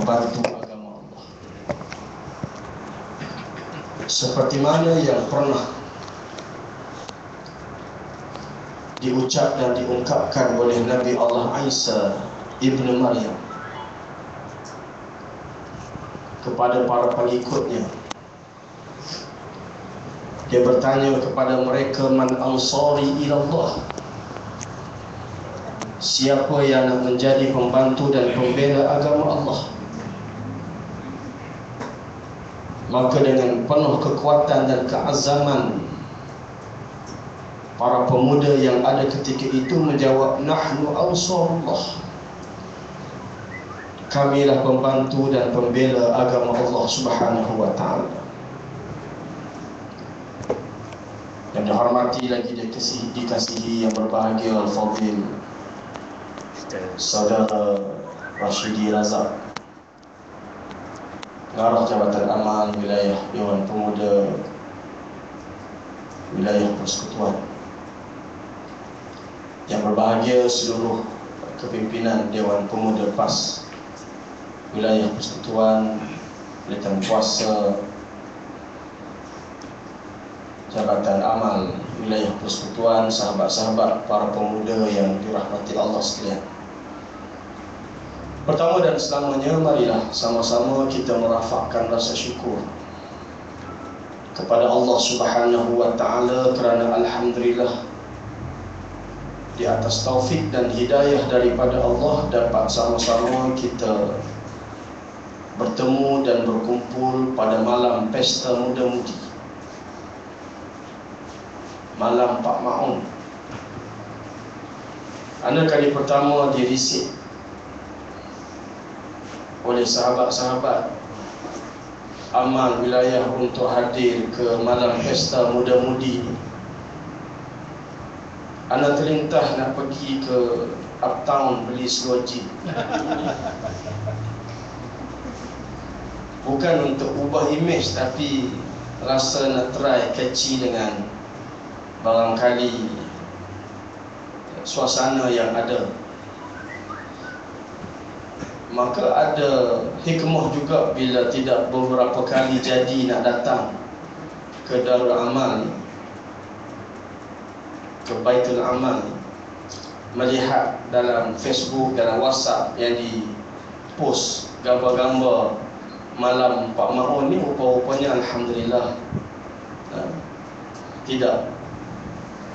membantu agama Allah. Seperti mana yang pernah diucap dan diungkapkan oleh Nabi Allah Isa ibnu Maryam kepada para pengikutnya. Dia bertanya kepada mereka, man ansari ilallah, siapa yang nak menjadi pembantu dan pembela agama Allah? Maka dengan penuh kekuatan dan keazaman, para pemuda yang ada ketika itu menjawab, nahnu ansarullah, kamilah pembantu dan pembela agama Allah Subhanahu wa ta'ala. Yang dihormati lagi dikasihi yang berbahagia Al-Fadhil Saudara Rashidi Razak, Pengarah Jabatan Amal Wilayah Dewan Pemuda Wilayah Persekutuan. Yang berbahagia seluruh kepimpinan Dewan Pemuda PAS Wilayah Persekutuan, Pilihan Kuasa Jabatan Amal Wilayah Persekutuan, sahabat-sahabat para pemuda yang dirahmati Allah sekalian. Pertama dan selamanya, marilah sama-sama kita merafakkan rasa syukur kepada Allah Subhanahu wa ta'ala kerana alhamdulillah di atas taufik dan hidayah daripada Allah dapat sama-sama kita bertemu dan berkumpul pada malam pesta muda-mudi, malam Pak Ma'un. Ana kali pertama dirisik oleh sahabat-sahabat amal wilayah untuk hadir ke malam pesta muda-mudi. Ana terlintah nak pergi ke Uptown beli seluar jeep. Bukan untuk ubah imej, tapi rasa nak try catchy dengan barangkali suasana yang ada. Maka ada hikmah juga bila tidak beberapa kali jadi nak datang ke Darul Amal, ke Baitul Amal, melihat dalam Facebook, dalam WhatsApp yang di-post gambar-gambar malam Pak Ma'un ni, rupa-rupanya alhamdulillah tidak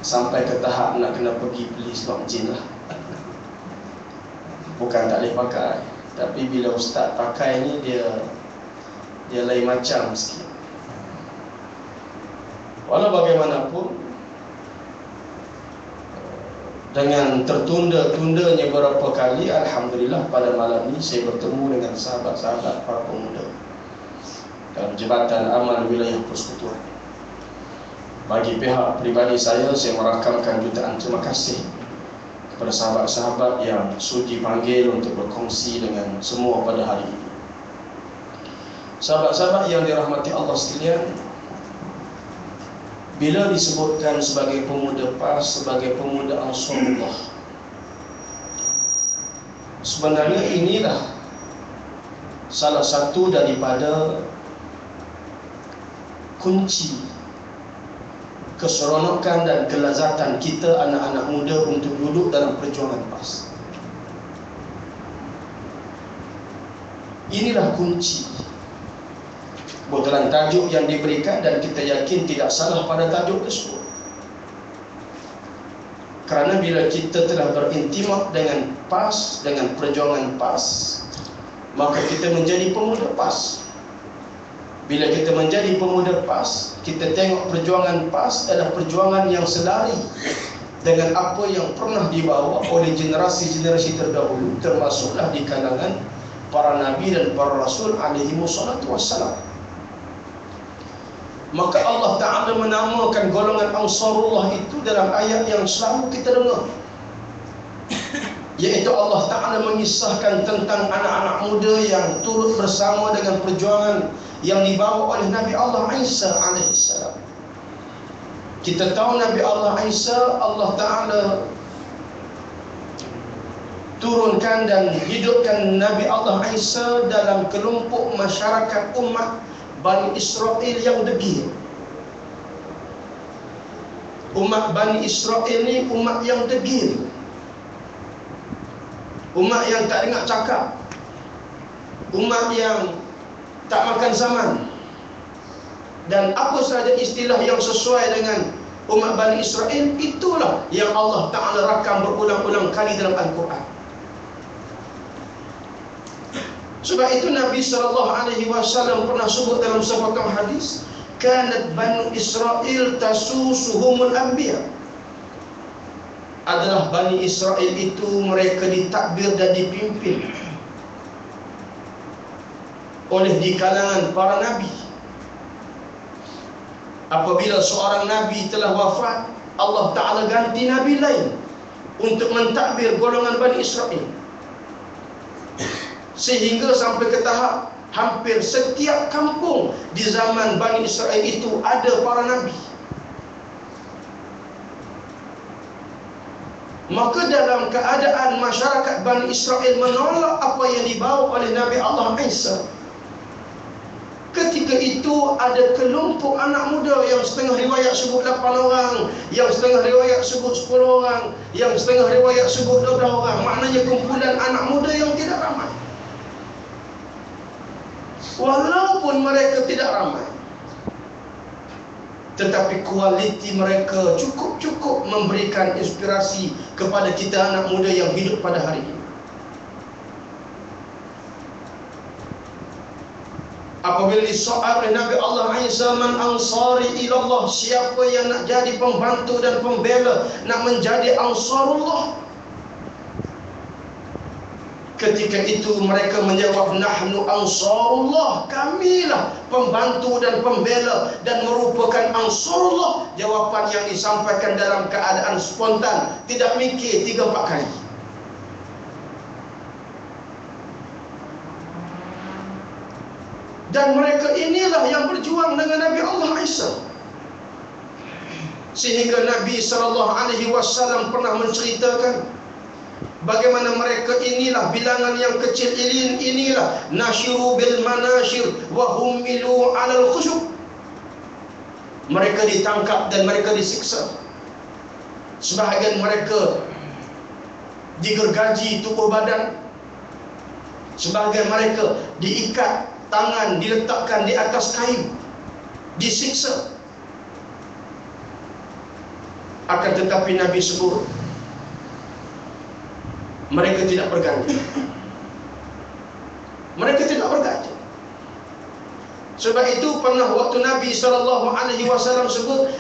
sampai ke tahap nak kena pergi beli seluar jin lah. Bukan tak boleh pakai, tapi bila ustaz pakai ni dia lain macam sikit. Walau bagaimanapun, dengan tertunda-tundanya beberapa kali, alhamdulillah pada malam ini saya bertemu dengan sahabat-sahabat para pemuda dan Jabatan Amal Wilayah Persekutuan. Bagi pihak pribadi saya merakamkan jutaan terima kasih kepada sahabat-sahabat yang sudi panggil untuk berkongsi dengan semua pada hari ini. Sahabat-sahabat yang dirahmati Allah sekalian, bila disebutkan sebagai pemuda PAS, sebagai pemuda Ansarullah, sebenarnya inilah salah satu daripada kunci keseronokan dan kelazatan kita anak-anak muda untuk duduk dalam perjuangan PAS. Inilah kunci. Dalam tajuk yang diberikan, dan kita yakin tidak salah pada tajuk tersebut. Kerana bila kita telah berintimak dengan PAS, dengan perjuangan PAS, maka kita menjadi pemuda PAS. Bila kita menjadi pemuda PAS, kita tengok perjuangan PAS adalah perjuangan yang selari dengan apa yang pernah dibawa oleh generasi-generasi terdahulu, termasuklah di kalangan para nabi dan para rasul alaihi wassalatu wassalam. Maka Allah Ta'ala menamakan golongan Ansarullah itu dalam ayat yang selalu kita dengar, iaitu Allah Ta'ala mengisahkan tentang anak-anak muda yang turut bersama dengan perjuangan yang dibawa oleh Nabi Allah Isa alaihissalam. Kita tahu Nabi Allah Isa, Allah Ta'ala turunkan dan hidupkan Nabi Allah Isa dalam kelompok masyarakat umat Bani Israel yang degil. Umat Bani Israel ni umat yang degil, umat yang tak dengar cakap, umat yang tak makan zaman. Dan apa sahaja istilah yang sesuai dengan umat Bani Israel, itulah yang Allah Ta'ala rakam berulang-ulang kali dalam Al-Quran. Sebab itu Nabi SAW pernah sebut dalam sebuah hadis, kanat Bani Israel tasusuhumul anbiya. Adalah Bani Israel itu mereka ditakbir dan dipimpin oleh di kalangan para nabi. Apabila seorang nabi telah wafat, Allah Ta'ala ganti nabi lain untuk mentadbir golongan Bani Israel. Sehingga sampai ke tahap hampir setiap kampung di zaman Bani Israel itu ada para nabi. Maka dalam keadaan masyarakat Bani Israel menolak apa yang dibawa oleh Nabi Allah Isa, ketika itu ada kelompok anak muda yang setengah riwayat sebut 8 orang, yang setengah riwayat sebut 10 orang, yang setengah riwayat sebut 12 orang. Maknanya kumpulan anak muda yang tidak ramai. Walaupun mereka tidak ramai, tetapi kualiti mereka cukup memberikan inspirasi kepada kita anak muda yang hidup pada hari ini. Apabila disoal oleh Nabi Allah Isa, man ansari ilallah, siapa yang nak jadi pembantu dan pembela, nak menjadi ansarullah? Ketika itu mereka menjawab, nahnu ansarullah, kamilah pembantu dan pembela dan merupakan ansarullah. Jawapan yang disampaikan dalam keadaan spontan, tidak mikir 3-4 kali. Dan mereka inilah yang berjuang dengan Nabi Allah Isa. Sehingga Nabi SAW pernah menceritakan bagaimana mereka inilah bilangan yang kecil inilah nasyiru bil manashir wa humilu alal khusyuk. Mereka ditangkap dan mereka disiksa. Sebahagian mereka digergaji tubuh badan, sebahagian mereka diikat tangan, diletakkan di atas kayu, disiksa. Akan tetapi Nabi sebut mereka tidak berganti. Mereka tidak berganti. Sebab itu pernah waktu Nabi SAW sebut,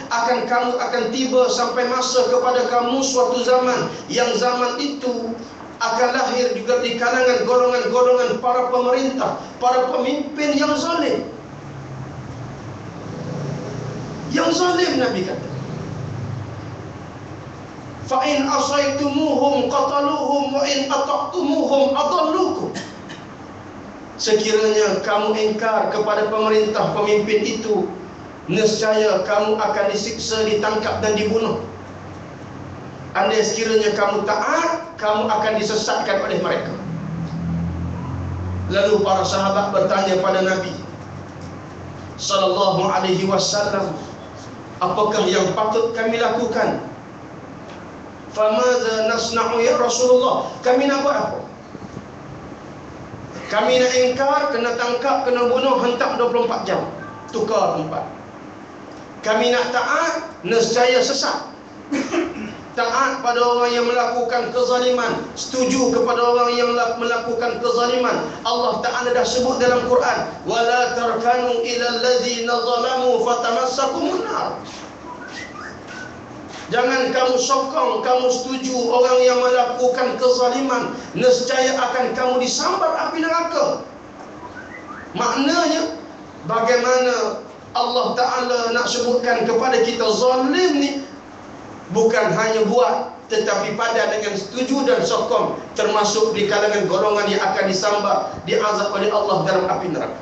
kamu akan tiba sampai masa kepada kamu suatu zaman, yang zaman itu akan lahir juga di kalangan golongan-golongan para pemerintah, para pemimpin yang zalim. Yang zalim, Nabi kata, fa in asaitumuhum qataluhum wa in ata'tumuhum adallukum. Sekiranya kamu ingkar kepada pemerintah pemimpin itu, nescaya kamu akan disiksa, ditangkap dan dibunuh. Andai sekiranya kamu taat, kamu akan disesatkan oleh mereka. Lalu para sahabat bertanya pada Nabi SAW, apakah yang patut kami lakukan? Famadza nasna'u ya Rasulullah? Kami nak buat apa? Kami nak ingkar, kena tangkap, kena bunuh, hentak 24 jam, tukar tempat. Kami nak taat, nescaya sesat. Taat pada orang yang melakukan kezaliman, setuju kepada orang yang melakukan kezaliman. Allah Ta'ala dah sebut dalam Quran, wala tarkanu ilal ladzina zalamu fatamassakumun nar. Jangan kamu sokong, kamu setuju orang yang melakukan kezaliman, nescaya akan kamu disambar api neraka. Maknanya, bagaimana Allah Ta'ala nak sebutkan kepada kita, zalim ni bukan hanya buat, tetapi padan dengan setuju dan sokong, termasuk di kalangan golongan yang akan disambar, diazab oleh Allah dalam api neraka.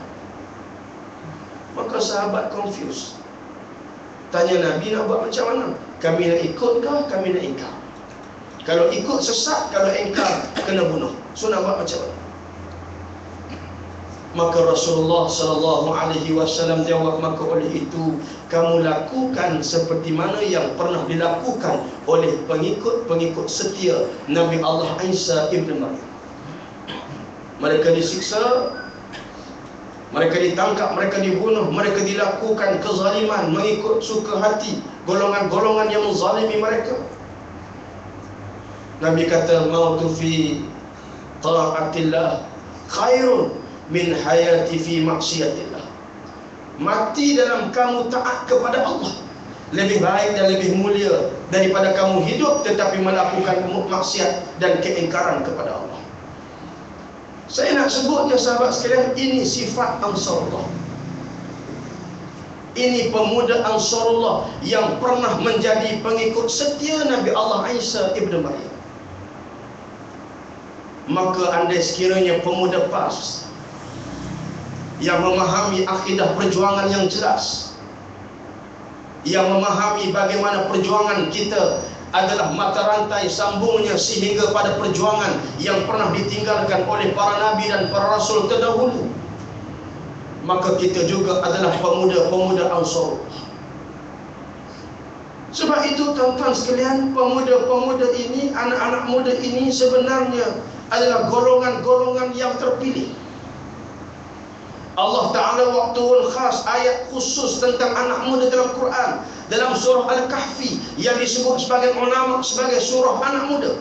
Maka sahabat confused, tanya Nabi, nak buat macam mana? Kami nak ikut kah? Kami nak ingkar? Kalau ikut sesat, kalau engkar kena bunuh. So nak buat macam mana? Maka Rasulullah sallallahu alaihi wasallam jawab, maka oleh itu kamu lakukan seperti mana yang pernah dilakukan oleh pengikut-pengikut setia Nabi Allah Isa ibn Maryam. Mereka disiksa, mereka ditangkap, mereka dibunuh, mereka dilakukan kezaliman mengikut suka hati golongan-golongan yang menzalimi mereka. Nabi kata, mautu fi ta'atillah khairun min hayati fi maksiatillah. Mati dalam kamu taat kepada Allah lebih baik dan lebih mulia daripada kamu hidup tetapi melakukan maksiat dan keingkaran kepada Allah. Saya nak sebutnya sahabat sekalian, ini sifat Ansarullah. Ini pemuda Ansarullah yang pernah menjadi pengikut setia Nabi Allah Isa ibn Maryam. Maka andai sekiranya pemuda PAS yang memahami akidah perjuangan yang jelas, yang memahami bagaimana perjuangan kita adalah mata rantai sambungnya sehingga pada perjuangan yang pernah ditinggalkan oleh para nabi dan para rasul terdahulu, maka kita juga adalah pemuda-pemuda Ansarullah. Sebab itu tuan-tuan sekalian, pemuda-pemuda ini, anak-anak muda ini sebenarnya adalah golongan-golongan yang terpilih. Allah Ta'ala waktu khas ayat khusus tentang anak muda dalam Quran, dalam surah Al-Kahfi yang disebut sebagai ulama sebagai surah anak muda.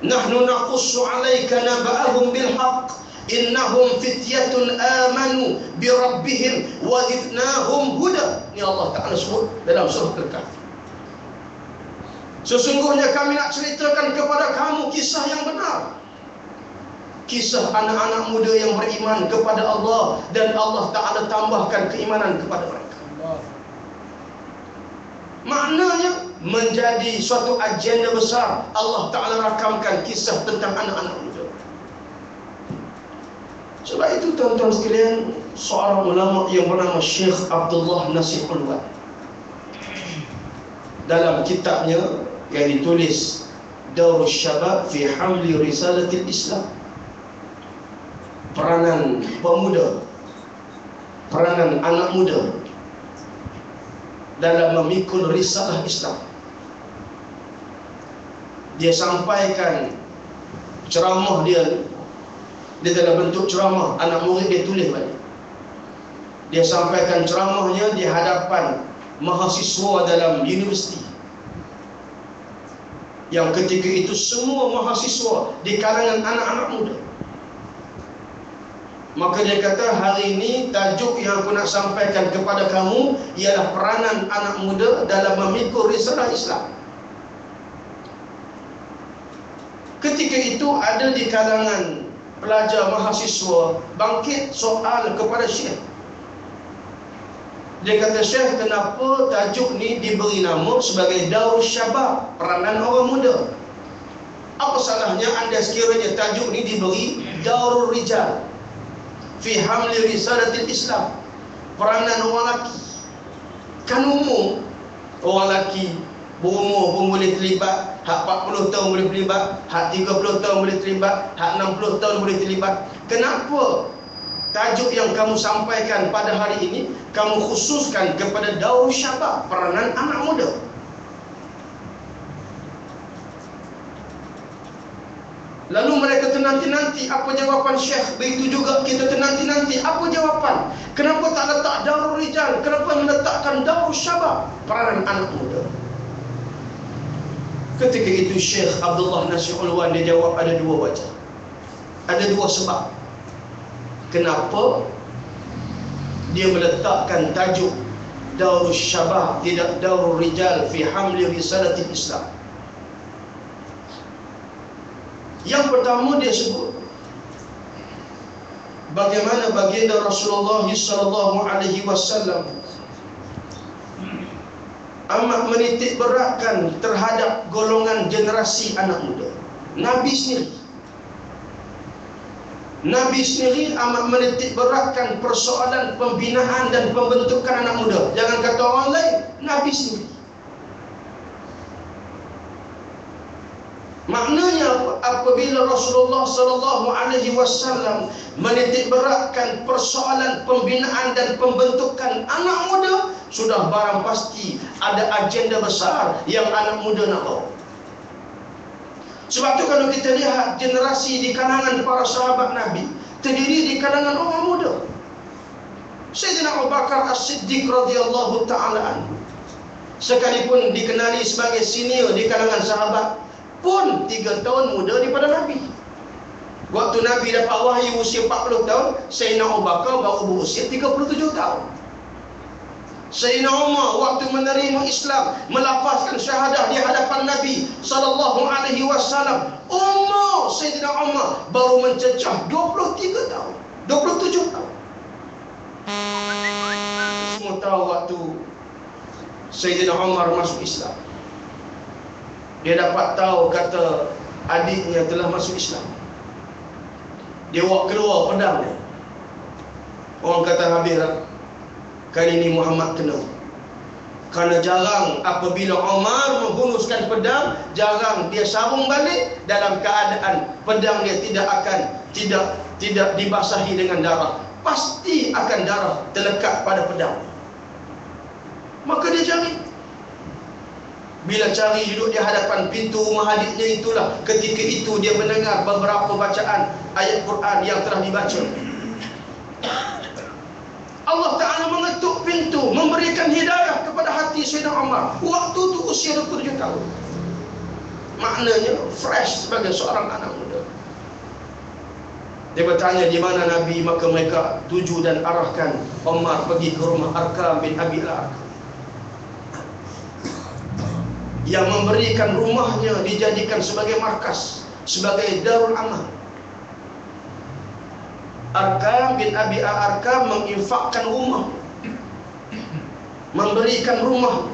Nahnu naqussu 'alaika naba'ahum bil haqq innahum fityatun amanu bi rabbihim wa zidnahum huda. Ini Allah Ta'ala sebut dalam surah Al-Kahfi. Sesungguhnya kami nak ceritakan kepada kamu kisah yang benar, kisah anak-anak muda yang beriman kepada Allah dan Allah Ta'ala tambahkan keimanan kepada mereka. Maknanya menjadi suatu agenda besar. Allah Ta'ala rakamkan kisah tentang anak-anak muda. Sebab itu tuan-tuan sekalian, seorang ulama yang bernama Syekh Abdullah Nasir Ulwan, dalam kitabnya yang ditulis Daurus Syabab fi Hamli Risalatil Islam, peranan pemuda, peranan anak muda dalam memikul risalah Islam. Dia sampaikan ceramah dia dalam bentuk ceramah, anak murid dia tulis balik. Dia sampaikan ceramahnya di hadapan mahasiswa dalam universiti, yang ketika itu semua mahasiswa di kalangan anak-anak muda. Maka dia kata, hari ini tajuk yang aku nak sampaikan kepada kamu ialah peranan anak muda dalam memikul risalah Islam. Ketika itu ada di kalangan pelajar mahasiswa bangkit soal kepada Syekh. Dia kata, Syekh, kenapa tajuk ni diberi nama sebagai Daurus Syabab, peranan orang muda? Apa salahnya anda sekiranya tajuk ni diberi Daurul Rijal fi Hamli Risalatil Islam, peranan orang lelaki? Kan umum orang lelaki berumur pun boleh terlibat, hak 40 tahun boleh terlibat, hak 30 tahun boleh terlibat, hak 60 tahun boleh terlibat. Kenapa tajuk yang kamu sampaikan pada hari ini kamu khususkan kepada Daurus Syabab, peranan anak muda? Lalu mereka ternanti-nanti apa jawapan Syekh. Begitu juga kita ternanti-nanti apa jawapan. Kenapa tak letak Daurul Rijal? Kenapa meletakkan Daurus Syabab, peranan anak muda? Ketika itu Syekh Abdullah Nasir Ulwan dia jawab, ada dua wajah, ada dua sebab kenapa dia meletakkan tajuk Daurus Syabab, tidak Daurul Rijal fi Hamli Risalatil Islam. Yang pertama, dia sebut bagaimana baginda Rasulullah sallallahu alaihi wasallam amat menitik beratkan terhadap golongan generasi anak muda. Nabi sendiri amat menitik beratkan persoalan pembinaan dan pembentukan anak muda. Jangan kata orang lain, Nabi sendiri. Maknanya apabila Rasulullah sallallahu alaihi wasallam menitik beratkan persoalan pembinaan dan pembentukan anak muda, sudah barang pasti ada agenda besar yang anak muda nak bawa. Sebab tu kalau kita lihat generasi di kalangan para sahabat Nabi terdiri di kalangan orang muda. Sayyidina Abu Bakar As-Siddiq radhiyallahu taala anhu, sekalipun dikenali sebagai senior di kalangan sahabat, pun 3 tahun muda daripada Nabi. Waktu Nabi dapat wahyu usia 40 tahun, Sayyidina Abu Bakar baru berusia 37 tahun. Sayyidina Umar waktu menerima Islam, melafazkan syahadah di hadapan Nabi sallallahu alaihi wasallam, umur Sayyidina Umar baru mencecah 23 tahun, 27 tahun. Semua tahu waktu Sayyidina Umar masuk Islam, dia dapat tahu kata adiknya telah masuk Islam. Dia bawa keluar pedang dia. Orang kata habis lah, kali ini Muhammad kena. Kerana jarang apabila Umar menghunuskan pedang, jarang dia sarung balik dalam keadaan pedang dia tidak dibasahi dengan darah. Pasti akan darah terlekat pada pedang. Maka dia cari. Bila cari, duduk di hadapan pintu rumah adiknya itulah, ketika itu dia mendengar beberapa bacaan ayat Quran yang telah dibaca. Allah Ta'ala mengetuk pintu, memberikan hidayah kepada hati Sayyidina Umar. Waktu tu usia 27 tahun. Maknanya fresh sebagai seorang anak muda. Dia bertanya di mana Nabi, maka mereka tuju dan arahkan Umar pergi ke rumah Arkam bin Abi Al-Arkam, yang memberikan rumahnya dijadikan sebagai markas, sebagai darul amal. Arkam bin Abi Al-Arkam menginfakkan rumah, memberikan rumah,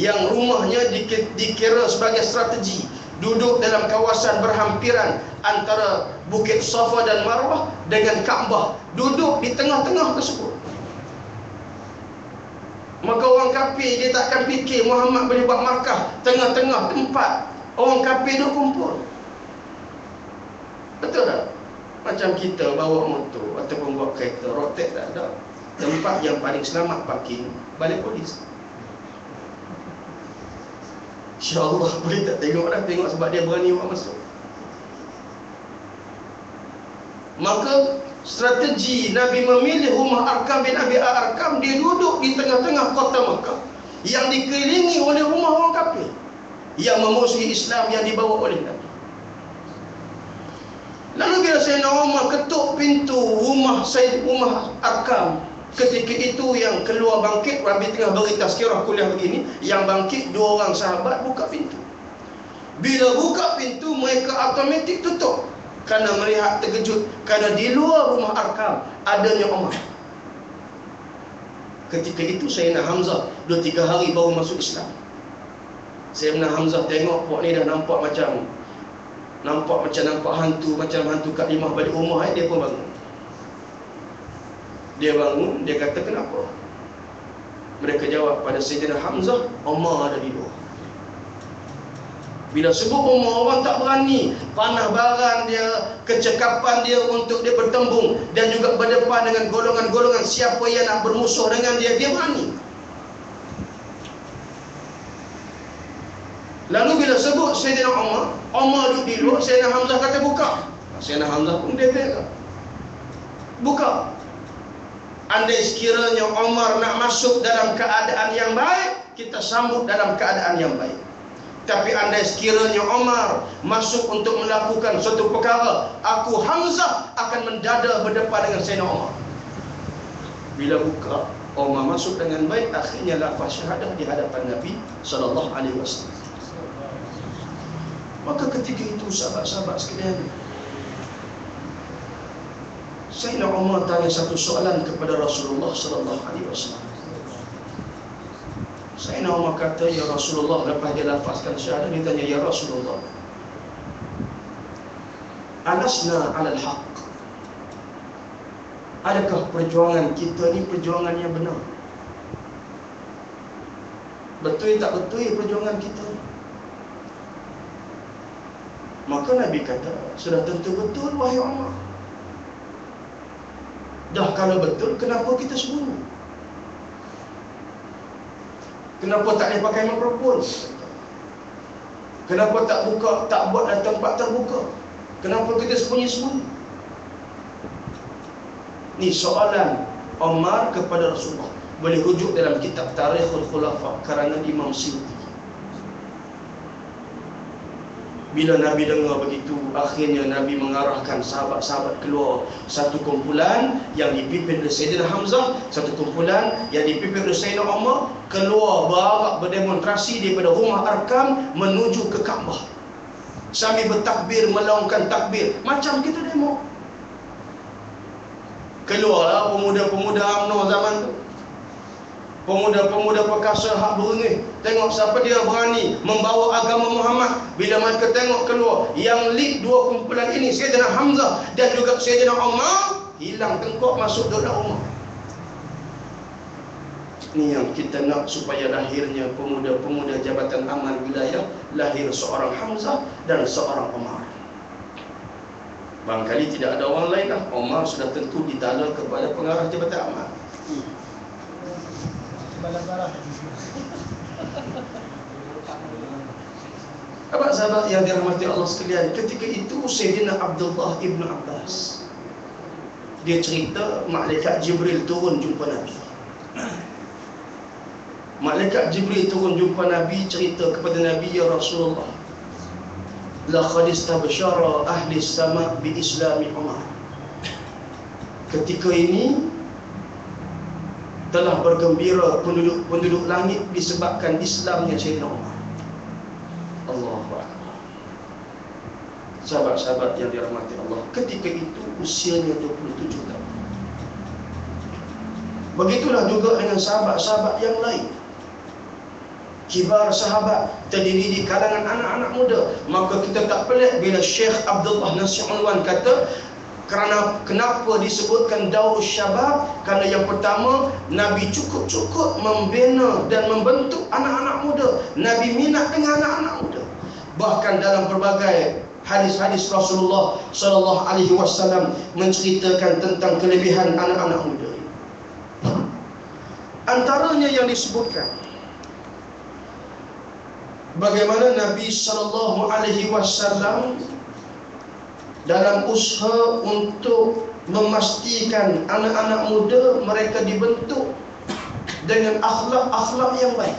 yang rumahnya dikira sebagai strategi, duduk dalam kawasan berhampiran antara Bukit Safa dan Marwah dengan Kaabah, duduk di tengah-tengah tersebut. Maka orang kafir dia takkan fikir Muhammad boleh buat markah tengah-tengah tempat orang kafir duk kumpul. Betul tak? Macam kita bawa motor ataupun bawa kereta, rotek tak ada, tempat yang paling selamat parking balai polis. InsyaAllah boleh tak tengok dah, tengok sebab dia berani buat masuk. Maka strategi Nabi memilih rumah Arkam bin Abi Al-Arkam, dia duduk di tengah-tengah kota Mekah yang dikelilingi oleh rumah orang kafir yang memusuhi Islam yang dibawa oleh Nabi. Lalu bila Sayyidina Umar ketuk pintu rumah Arkam, ketika itu yang keluar bangkit, Nabi tengah beri tazkirah kuliah begini, yang bangkit 2 orang sahabat buka pintu. Bila buka pintu, mereka automatik tutup kerana melihat terkejut, kerana di luar rumah Arkam adanya Umar. Ketika itu Sayyidina Hamzah 2-3 hari baru masuk Islam. Sayyidina Hamzah tengok puak ni dah nampak macam hantu, macam hantu Kak Limah balik rumah. Dia pun bangun. Dia bangun, dia kata kenapa? Mereka jawab pada Sayyidina Hamzah, Umar ada di luar. Bila sebut Umar, orang tak berani. Panah barang dia, kecekapan dia untuk dia bertembung dan juga berdepan dengan golongan-golongan siapa yang nak bermusuh dengan dia, dia berani. Lalu bila sebut Sayyidina Umar duduk di luar, Sayyidina Hamzah kata buka. Sayyidina Hamzah pun dia buka. Andai sekiranya Umar nak masuk dalam keadaan yang baik, kita sambut dalam keadaan yang baik. Tapi andai sekiranya Umar masuk untuk melakukan suatu perkara, aku Hamzah akan mendada berdepan dengan Sayyidina Umar. Bila buka, Umar masuk dengan baik, akhirnya lafaz syahadah di hadapan Nabi sallallahu alaihi wasallam. Maka ketika itu sahabat-sahabat sekalian, Sayyidina Umar tanya satu soalan kepada Rasulullah sallallahu alaihi wasallam. Sayyidina Umar kata, ya Rasulullah, lepas dia lafazkan syahadah, dia tanya, ya Rasulullah, alasna alal haq? Adakah perjuangan kita ni perjuangan yang benar? Betul tak betul perjuangan kita? Maka Nabi kata, sudah tentu betul wahai Umar. Dah kalau betul, kenapa kita sembunyi? Kenapa tak boleh pakai mikrofon? Kenapa tak buat tempat terbuka? Kenapa kita sembunyi-sembunyi? Ni soalan Umar kepada Rasulullah. Boleh rujuk dalam kitab Tarikhul Khulafa karangan Imam Suyuti. Bila Nabi dengar begitu, akhirnya Nabi mengarahkan sahabat-sahabat keluar. Satu kumpulan yang dipimpin oleh Sayyidina Hamzah, satu kumpulan yang dipimpin oleh Sayyidina Umar, keluar barak berdemonstrasi daripada rumah Arkam menuju ke Kaabah. Sambil bertakbir, melaungkan takbir, macam kita demo. Keluarlah pemuda-pemuda UMNO zaman tu, pemuda-pemuda perkasa hak berengih. Tengok siapa dia berani membawa agama Muhammad. Bila mereka tengok keluar, yang lead dua kumpulan ini, Sayyidina Hamzah dan juga Sayyidina Umar, hilang tengkok masuk dalam rumah. Ini yang kita nak, supaya lahirnya pemuda-pemuda Jabatan Amal Wilayah, lahir seorang Hamzah dan seorang Umar. Barangkali tidak ada orang lain lah. Umar sudah tentu ditala kepada pengarah Jabatan Amal. Sahabat-sahabat yang dirahmati Allah sekalian, ketika itu Sayyidina Abdullah ibn Abbas, dia cerita malaikat Jibril turun jumpa Nabi. Malaikat Jibril turun jumpa Nabi, cerita kepada Nabi, ya Rasulullah, laqad istabsyara ahli sama' bi islami Umar. Ketika ini telah bergembira penduduk langit disebabkan Islamnya Sayyidina Umar. Allahu Akbar. Sahabat-sahabat yang dirahmati Allah, ketika itu usianya 27 tahun. Begitulah juga dengan sahabat-sahabat yang lain. Kibar sahabat terdiri di kalangan anak-anak muda. Maka kita tak pelik bila Syekh Abdullah Nasir Unwan kata, kenapa disebutkan Daurus Syabab? Kerana yang pertama, Nabi cukup-cukup membina dan membentuk anak-anak muda. Nabi minat dengan anak-anak muda. Bahkan dalam berbagai hadis-hadis Rasulullah SAW menceritakan tentang kelebihan anak-anak muda. Antaranya yang disebutkan, bagaimana Nabi SAW dalam usaha untuk memastikan anak-anak muda mereka dibentuk dengan akhlak-akhlak yang baik.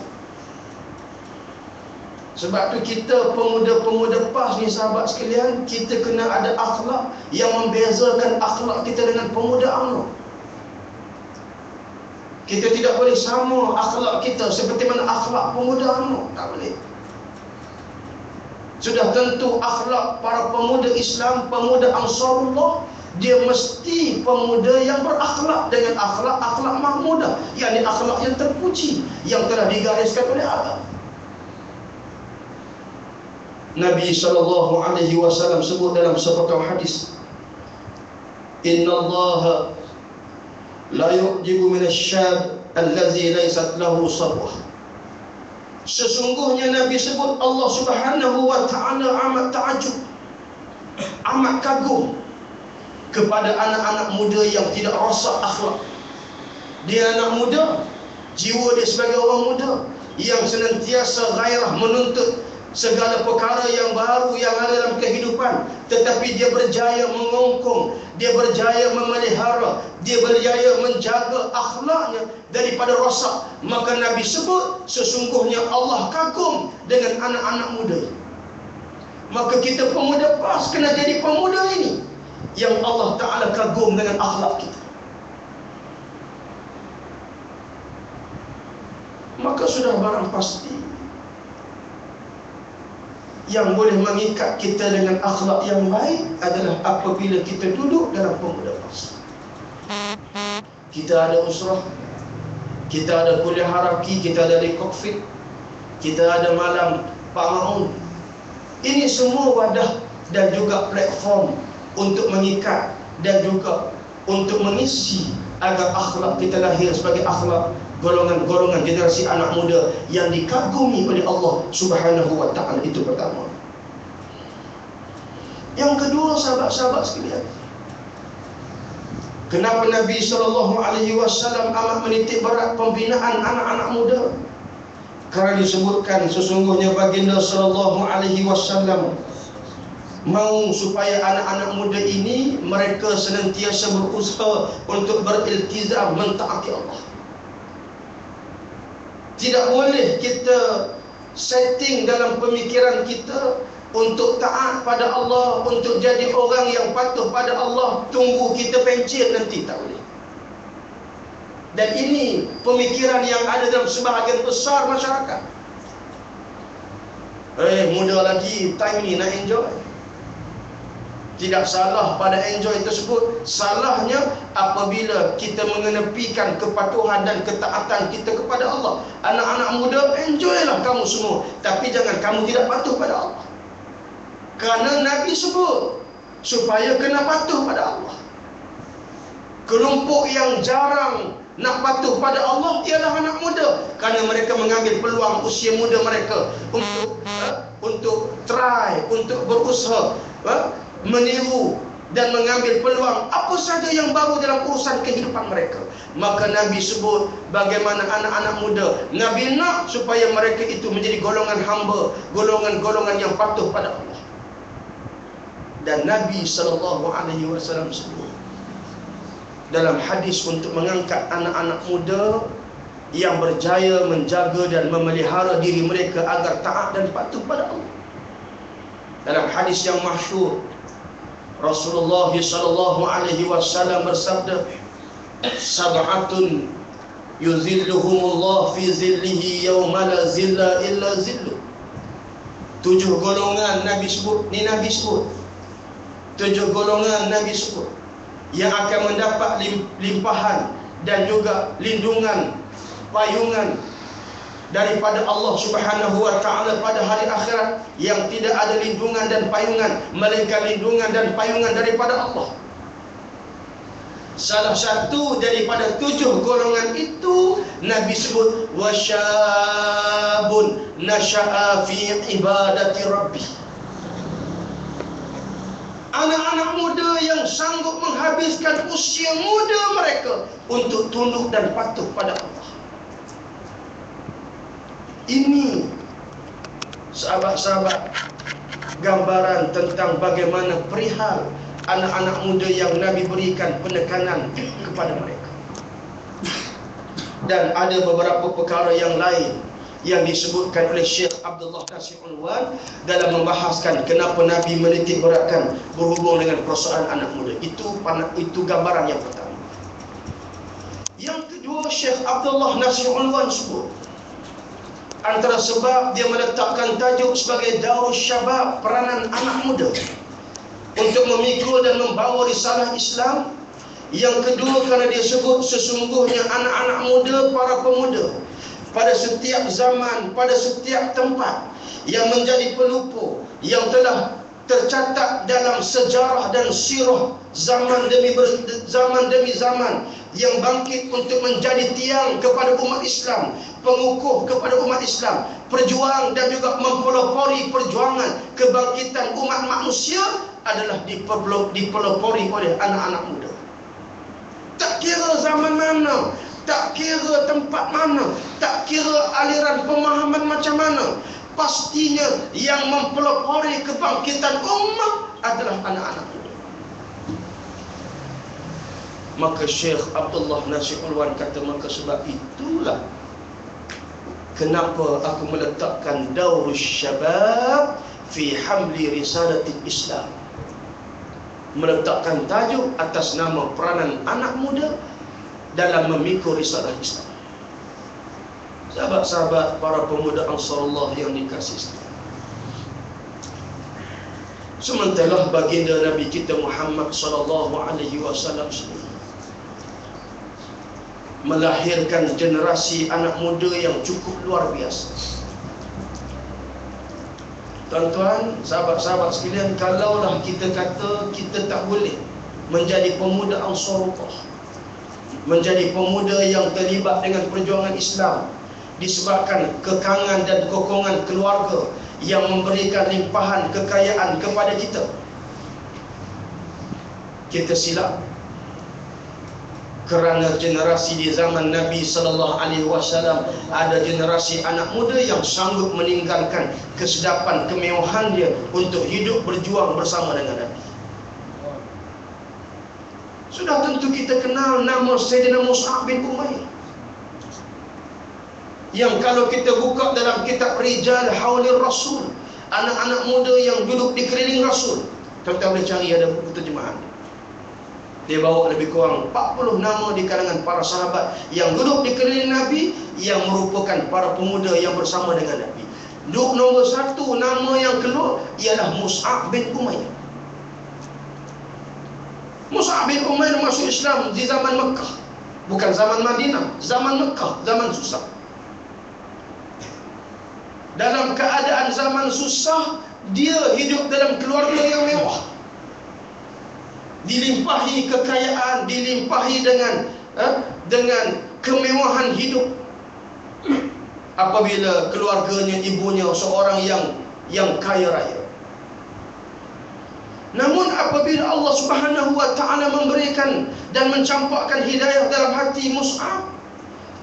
Sebab tu kita pemuda-pemuda PAS ni sahabat sekalian, kita kena ada akhlak yang membezakan akhlak kita dengan pemuda UMNO. Kita tidak boleh sama akhlak kita seperti mana akhlak pemuda UMNO, tak boleh. Sudah tentu akhlak para pemuda Islam, pemuda Ansarullah, dia mesti pemuda yang berakhlak dengan akhlak mahmudah, yakni akhlak yang terpuji, yang telah digariskan oleh agama. Nabi SAW sebut dalam sebuah hadis, Inna Allah la yu'jibu minasyab allazi laysat lahu sabwah. Sesungguhnya Nabi sebut Allah Subhanahu wa ta'ala amat ta'ajub, amat kagum kepada anak-anak muda yang tidak rosak akhlak. Dia anak muda, jiwa dia sebagai orang muda yang senantiasa gairah menuntut segala perkara yang baru yang ada dalam kehidupan, tetapi dia berjaya mengongkong, dia berjaya memelihara, dia berjaya menjaga akhlaknya daripada rosak. Maka Nabi sebut sesungguhnya Allah kagum dengan anak-anak muda. Maka kita pemuda PAS kena jadi pemuda ini yang Allah Ta'ala kagum dengan akhlak kita. Maka sudah barang pasti yang boleh mengikat kita dengan akhlak yang baik adalah apabila kita duduk dalam pemuda PAS. Kita ada usrah, kita ada kuliah haraki, kita ada rekokfit, kita ada malam Pak Ma'un. Ini semua wadah dan juga platform untuk mengikat dan juga untuk mengisi agar akhlak kita lahir sebagai akhlak golongan-golongan generasi anak muda yang dikagumi oleh Allah Subhanahu wa ta'ala. Itu pertama. Yang kedua, sahabat-sahabat sekalian, kenapa Nabi SAW amat menitik berat pembinaan anak-anak muda? Kerana disebutkan sesungguhnya baginda SAW mau supaya anak-anak muda ini mereka senantiasa berusaha untuk beriltizam mentaati Allah. Tidak boleh kita setting dalam pemikiran kita untuk taat pada Allah, untuk jadi orang yang patuh pada Allah, tunggu kita pencet nanti, tak boleh. Dan ini pemikiran yang ada dalam sebahagian besar masyarakat. Muda lagi, time ni nak enjoy. Tidak salah pada enjoy tersebut. Salahnya apabila kita mengenepikan kepatuhan dan ketaatan kita kepada Allah. Anak-anak muda, enjoylah kamu semua, tapi jangan kamu tidak patuh pada Allah. Kerana Nabi sebut supaya kena patuh pada Allah. Kelompok yang jarang nak patuh pada Allah ialah anak muda, kerana mereka mengambil peluang usia muda mereka untuk try, untuk berusaha meniru dan mengambil peluang apa saja yang baru dalam urusan kehidupan mereka. Maka Nabi sebut bagaimana anak-anak muda, Nabi nak supaya mereka itu menjadi golongan hamba, golongan-golongan yang patuh pada Allah. Dan Nabi SAW sebut dalam hadis untuk mengangkat anak-anak muda yang berjaya menjaga dan memelihara diri mereka agar taat dan patuh pada Allah. Dalam hadis yang masyhur, Rasulullah SAW bersabda, "Sab'atun yuzilluhumullah fi zillihi yawma la zilla illa zillu." 7 golongan Nabi sebut, ni Nabi sebut. 7 golongan Nabi sebut yang akan mendapat limpahan dan juga lindungan, payungan daripada Allah Subhanahu wa taala pada hari akhirat, yang tidak ada lindungan dan payungan melainkan lindungan dan payungan daripada Allah. Salah satu daripada 7 golongan itu Nabi sebut wasyabun nasha'a fi ibadati rabbih. Anak-anak muda yang sanggup menghabiskan usia muda mereka untuk tunduk dan patuh pada Allah. Ini, sahabat-sahabat, gambaran tentang bagaimana perihal anak-anak muda yang Nabi berikan penekanan kepada mereka. Dan ada beberapa perkara yang lain yang disebutkan oleh Syekh Abdullah Nasir Unwan dalam membahaskan kenapa Nabi menitik beratkan berhubung dengan persoalan anak muda. Itu gambaran yang pertama. Yang kedua, Syekh Abdullah Nasir Unwan sebut antara sebab dia meletakkan tajuk sebagai Daurus Syabab, peranan anak muda untuk memikul dan membawa risalah Islam. Yang kedua, kerana dia sebut sesungguhnya anak-anak muda, para pemuda pada setiap zaman, pada setiap tempat yang menjadi pelupur, yang telah tercatat dalam sejarah dan sirah zaman demi zaman, yang bangkit untuk menjadi tiang kepada umat Islam, pengukuh kepada umat Islam, perjuang dan juga mempelopori perjuangan kebangkitan umat manusia adalah dipelopori oleh anak-anak muda. Tak kira zaman mana, tak kira tempat mana, tak kira aliran pemahaman macam mana, pastinya yang mempelopori kebangkitan umat adalah anak-anak muda. Maka Syekh Abdullah Nasir Unwan kata, maka sebab itulah kenapa aku meletakkan Daurus Syabab fi hamli risalatil Islam, meletakkan tajuk atas nama peranan anak muda dalam memikul risalah Islam. Sahabat-sahabat, para pemuda Ansarullah yang dikasihi sekalian, sementara baginda Nabi kita Muhammad SAW sendiri melahirkan generasi anak muda yang cukup luar biasa. Tuan-tuan, sahabat-sahabat sekalian, kalaulah kita kata kita tak boleh menjadi pemuda Ansarullah, menjadi pemuda yang terlibat dengan perjuangan Islam disebabkan kekangan dan kekongan keluarga yang memberikan limpahan kekayaan kepada kita, kita silap. Kerana generasi di zaman Nabi sallallahu alaihi wasallam ada generasi anak muda yang sanggup meninggalkan kesedapan kemewahan dia untuk hidup berjuang bersama dengan Nabi. Sudah tentu kita kenal nama Sayyidina Mus'ab bin Umair, yang kalau kita buka dalam kitab Rijal Haulir Rasul, anak-anak muda yang duduk di keliling Rasul, kita boleh cari, ada buku terjemahan. Dia bawa lebih kurang 40 nama di kalangan para sahabat yang duduk di keliling Nabi, yang merupakan para pemuda yang bersama dengan Nabi. Nombor satu nama yang keluar ialah Mus'ab bin Umair. Mus'ab bin Umair masuk Islam di zaman Mekah, bukan zaman Madinah, zaman Mekah, zaman susah. Dalam keadaan zaman susah, dia hidup dalam keluarga yang mewah, dilimpahi kekayaan, dilimpahi dengan kemewahan hidup. Apabila keluarganya, ibunya seorang yang kaya raya. Namun apabila Allah Subhanahu wa taala memberikan dan mencampakkan hidayah dalam hati Mus'ab,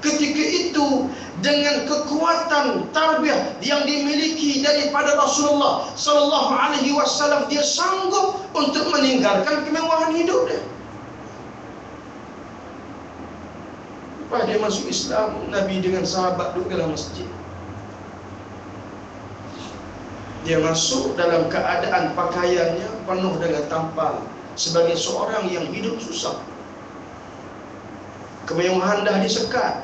ketika itu dengan kekuatan tarbiyah yang dimiliki daripada Rasulullah sallallahu alaihi wasallam, dia sanggup untuk meninggalkan kemewahan hidup dia. Lepas dia masuk Islam, Nabi dengan sahabat duduk dalam masjid. Dia masuk dalam keadaan pakaiannya penuh dengan tampal, sebagai seorang yang hidup susah. Kemewahan dah disekat,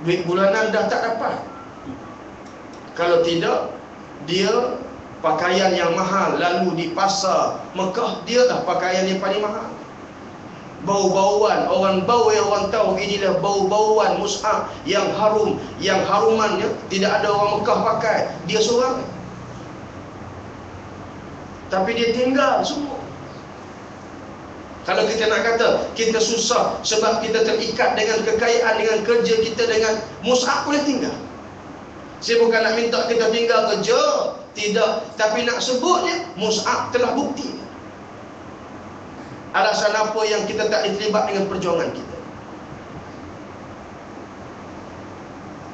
duit bulanan dah tak dapat. Kalau tidak, dia pakaian yang mahal, lalu di pasar Mekah, dia dah pakaian yang paling mahal. Bau-bauan, orang tahu inilah bau-bauan Mus'ab yang harum, yang harumannya tidak ada orang Mekah pakai, dia seorang. Tapi dia tinggal semua. Kalau kita nak kata kita susah sebab kita terikat dengan kekayaan, dengan kerja kita, dengan Mus'ab boleh tinggal. Saya bukan nak minta kita tinggal kerja, tidak, tapi nak sebutnya Mus'ab telah bukti. Alasan apa yang kita tak terlibat dengan perjuangan kita?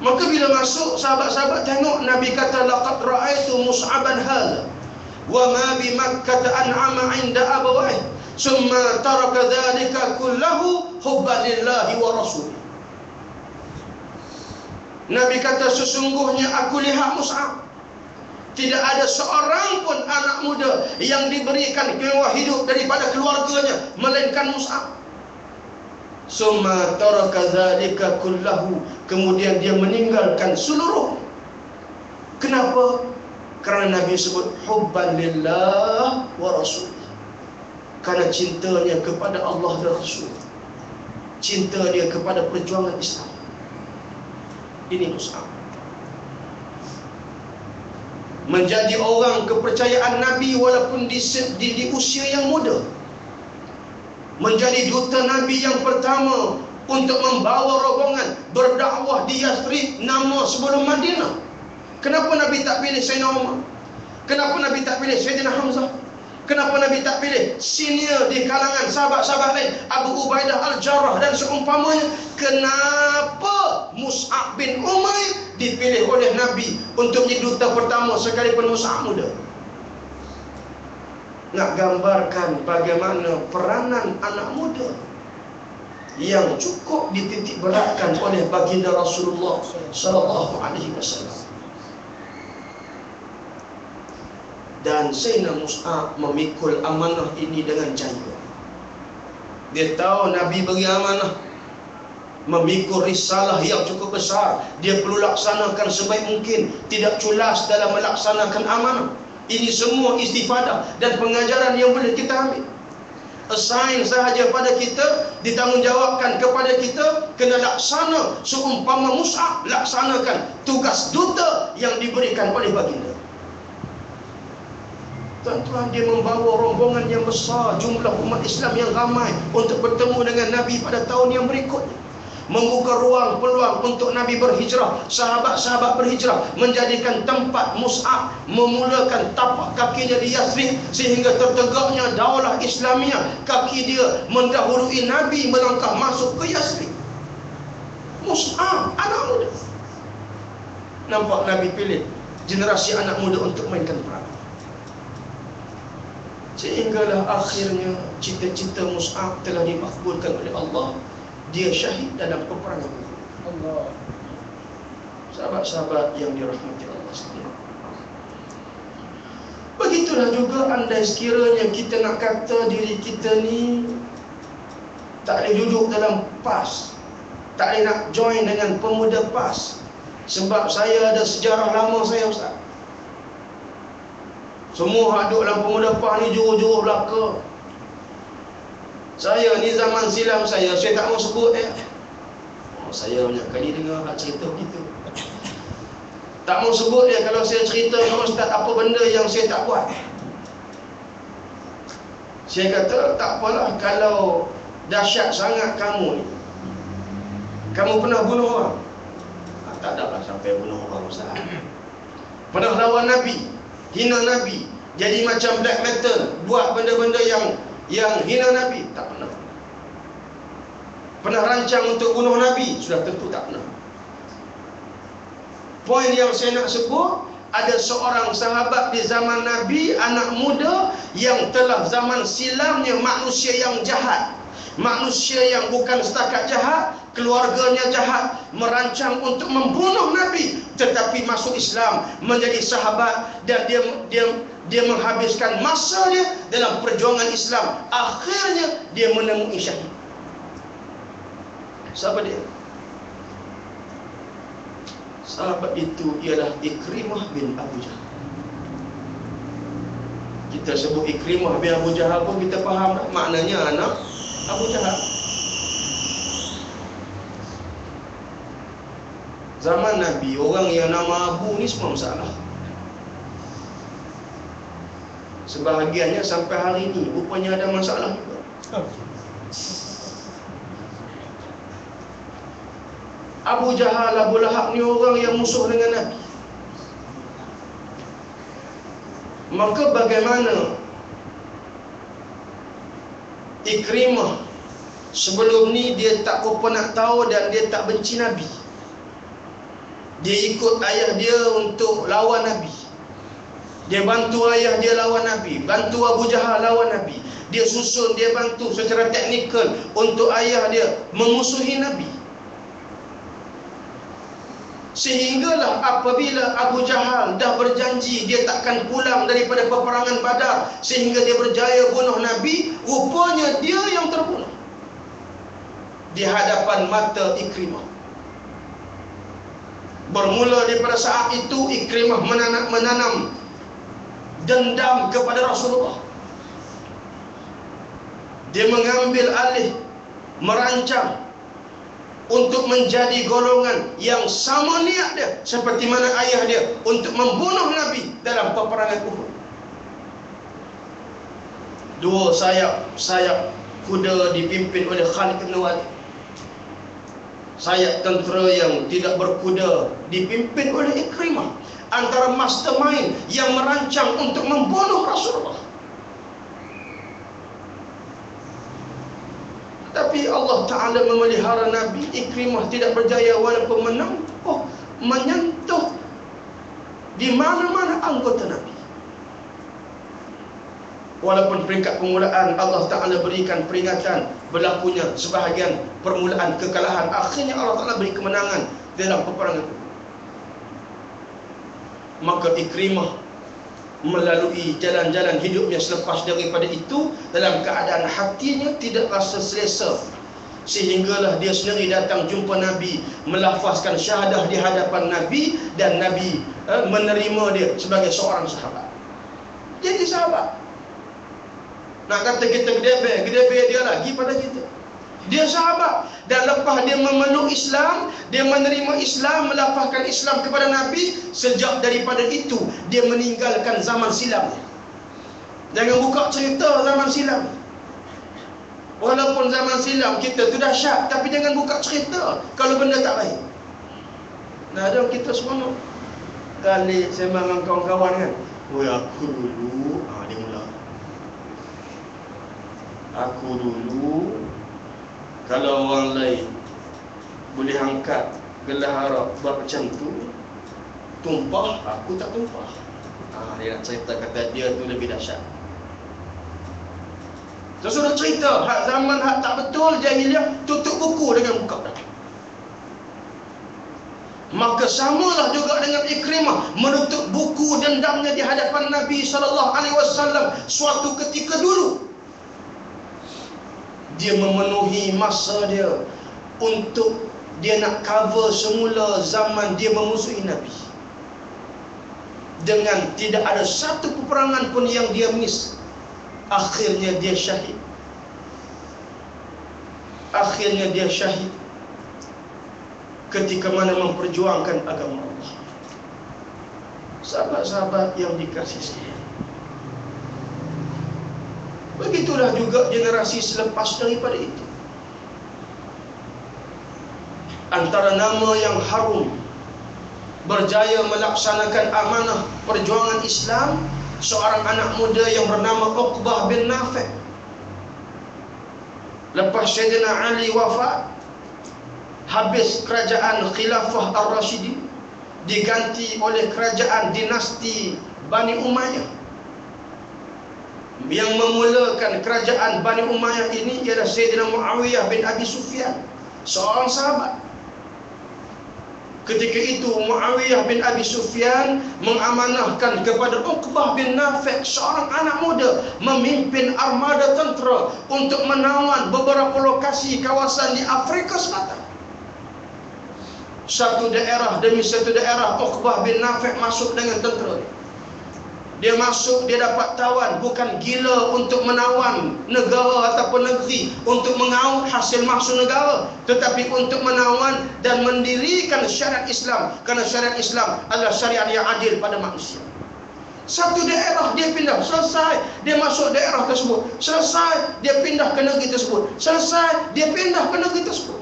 Maka bila masuk, sahabat-sahabat tengok, Nabi kata laqad ra'aitu Mus'aban hadha wa ma bi Makkah an'ama 'inda abawaihi summa taraka dhalika kullahu hubban lillahi wa rasulih. Nabi kata sesungguhnya aku lihat Mus'ab, tidak ada seorang pun anak muda yang diberikan kemewah hidup daripada keluarganya melainkan Mus'ab. Summa taraka dzalika kullahu, kemudian dia meninggalkan seluruh. Kenapa? Kerana Nabi sebut hubban lillah wa rasul, kerana cintanya kepada Allah dan Rasul, cinta dia kepada perjuangan Islam. Ini Mus'ab. Menjadi orang kepercayaan Nabi walaupun di usia yang muda. Menjadi duta Nabi yang pertama untuk membawa rombongan berdakwah di Yathrib, nama sebelum Madinah. Kenapa Nabi tak pilih Sayyidina Umar? Kenapa Nabi tak pilih Sayyidina Hamzah? Kenapa Nabi tak pilih senior di kalangan sahabat-sahabat lain, Abu Ubaidah Al-Jarrah dan seumpamanya? Kenapa Mus'ab bin Umair dipilih oleh Nabi untuk menjadi duta pertama sekalipun Mus'ab muda? Nak gambarkan bagaimana peranan anak muda yang cukup dititik beratkan oleh baginda Rasulullah sallallahu alaihi wasallam. Dan Sayyidina Mus'ab memikul amanah ini dengan jaya. Dia tahu Nabi beri amanah, memikul risalah yang cukup besar, dia perlu laksanakan sebaik mungkin, tidak culas dalam melaksanakan amanah. Ini semua istifadah dan pengajaran yang boleh kita ambil. Assign sahaja pada kita, ditanggungjawabkan kepada kita, kena laksana seumpama Mus'ab laksanakan tugas duta yang diberikan oleh baginda. Tuan-tuan, dia membawa rombongan yang besar, jumlah umat Islam yang ramai untuk bertemu dengan Nabi pada tahun yang berikutnya. membuka ruang peluang untuk Nabi berhijrah, sahabat-sahabat berhijrah, menjadikan tempat Mus'ab memulakan tapak kakinya di Yathrib, sehingga tertegaknya daulah Islamiah. Kaki dia mendahului Nabi melangkah masuk ke Yathrib. Mus'ab, anak muda. Nampak Nabi pilih generasi anak muda untuk mainkan perang. Sehinggalah akhirnya cita-cita Mus'ab telah dimakbulkan oleh Allah. Dia syahid dalam peperangan Allah. Sahabat-sahabat yang dirahmati Allah sekalian, begitulah juga andai sekiranya kita nak kata diri kita ni tak boleh duduk dalam PAS, tak boleh nak join dengan pemuda PAS, sebab saya ada sejarah lama saya, Ustaz. Semua duduk dalam pemuda PAS ni juru-juru belaka. Saya ni zaman silam saya tak mau sebut saya banyak kali dengar cerita begitu. Tak mau sebut dia kalau saya cerita dengan Ustaz apa benda yang saya tak buat. Saya kata tak apalah, kalau dahsyat sangat kamu ni, kamu pernah bunuh orang? Tak adalah sampai bunuh orang, Ustaz. Pernah lawan Nabi, hina Nabi, jadi macam black metal, buat benda-benda yang hina Nabi? Tak pernah. Pernah rancang untuk bunuh Nabi? Sudah tentu tak pernah. Poin yang saya nak sebut, ada seorang sahabat di zaman Nabi, anak muda yang telah zaman silamnya manusia yang jahat, manusia yang bukan setakat jahat, keluarganya jahat, merancang untuk membunuh Nabi, tetapi masuk Islam, menjadi sahabat, dan dia menghabiskan masa dia dalam perjuangan Islam. Akhirnya dia menemui syahid. Siapa dia? Sahabat itu ialah Ikrimah bin Abu Jahal. Kita sebut Ikrimah bin Abu Jahal pun kita faham dah, maknanya anak Abu Jahal. Zaman Nabi, orang yang nama Abu ni semua masalah. Sebahagiannya sampai hari ni rupanya ada masalah juga. Abu Jahal, Abu Lahab ni orang yang musuh dengan Nabi. Maka bagaimana Ikrimah sebelum ni dia tak apa nak tahu dan dia tak benci Nabi. Dia ikut ayah dia untuk lawan Nabi. Dia bantu ayah dia lawan Nabi, bantu Abu Jahal lawan Nabi. Dia susun, dia bantu secara teknikal untuk ayah dia memusuhi Nabi. Sehinggalah apabila Abu Jahal dah berjanji dia takkan pulang daripada peperangan Badar, sehingga dia berjaya bunuh Nabi, rupanya dia yang terbunuh di hadapan mata Ikrimah. Bermula daripada saat itu Ikrimah menanam dendam kepada Rasulullah. Dia mengambil alih, merancang untuk menjadi golongan yang sama niat dia seperti mana ayah dia untuk membunuh Nabi dalam peperangan Uhud. Dua sayap kuda dipimpin oleh Khalid bin Walid. Sayap tentera yang tidak berkuda dipimpin oleh Ikrimah, antara mastermind yang merancang untuk membunuh Rasulullah. Tapi Allah Ta'ala memelihara Nabi. Ikrimah tidak berjaya walaupun menyentuh di mana-mana anggota Nabi. Walaupun peringkat permulaan Allah Ta'ala berikan peringatan, berlakunya sebahagian permulaan kekalahan, akhirnya Allah Ta'ala beri kemenangan dalam peperangan itu. Maka Ikrimah melalui jalan-jalan hidupnya selepas daripada itu dalam keadaan hatinya tidak rasa selesa, sehinggalah dia sendiri datang jumpa Nabi, melafazkan syahadah di hadapan Nabi, dan Nabi menerima dia sebagai seorang sahabat. Jadi sahabat. Nak kata kita gedebe dia lagi pada kita. Dia sahabat, dan lepas dia memeluk Islam, dia menerima Islam, melafazkan Islam kepada Nabi, sejak daripada itu dia meninggalkan zaman silam. Jangan buka cerita zaman silam. Walaupun zaman silam kita tu dahsyat, tapi jangan buka cerita kalau benda tak baik. Nah, ada kita semua kali sembang dengan kawan-kawan kan, "Woi, aku dulu," dia mula. "Aku dulu kalau orang lain boleh angkat gelas arak buat macam tu, tumpah, aku tak tumpah." Dia nak cerita kata dia tu lebih dahsyat. Dia suruh cerita hak zaman hak tak betul jahiliah, tutup buku dengan buka dah. Maka samalah juga dengan Ikrimah, menutup buku dendamnya di hadapan Nabi SAW. Suatu ketika dulu dia memenuhi masa dia untuk dia nak cover semula zaman dia memusuhi Nabi. Dengan tidak ada satu peperangan pun yang dia miss. Akhirnya dia syahid. Akhirnya dia syahid ketika mana memperjuangkan agama Allah. Sahabat-sahabat yang dikasihi sekalian, begitulah juga generasi selepas daripada itu. Antara nama yang harum berjaya melaksanakan amanah perjuangan Islam, seorang anak muda yang bernama Uqbah bin Nafi'. Lepas Sayyidina Ali wafat, habis kerajaan Khilafah Ar-Rashidin, diganti oleh kerajaan dinasti Bani Umayyah. Yang memulakan kerajaan Bani Umayyah ini ialah Sayyidina Muawiyah bin Abi Sufyan, seorang sahabat. Ketika itu Muawiyah bin Abi Sufyan mengamanahkan kepada Uqbah bin Nafi', seorang anak muda, memimpin armada tentera untuk menawan beberapa lokasi kawasan di Afrika Selatan. Satu daerah demi satu daerah Uqbah bin Nafi' masuk dengan tentera. Dia masuk, dia dapat tawan, bukan gila untuk menawan negara ataupun negeri, untuk mengaut hasil mahsul negara, tetapi untuk menawan dan mendirikan syariat Islam, kerana syariat Islam adalah syariat yang adil pada manusia. Satu daerah dia pindah, selesai dia masuk daerah tersebut, selesai dia pindah ke negeri tersebut, selesai dia pindah ke negeri tersebut.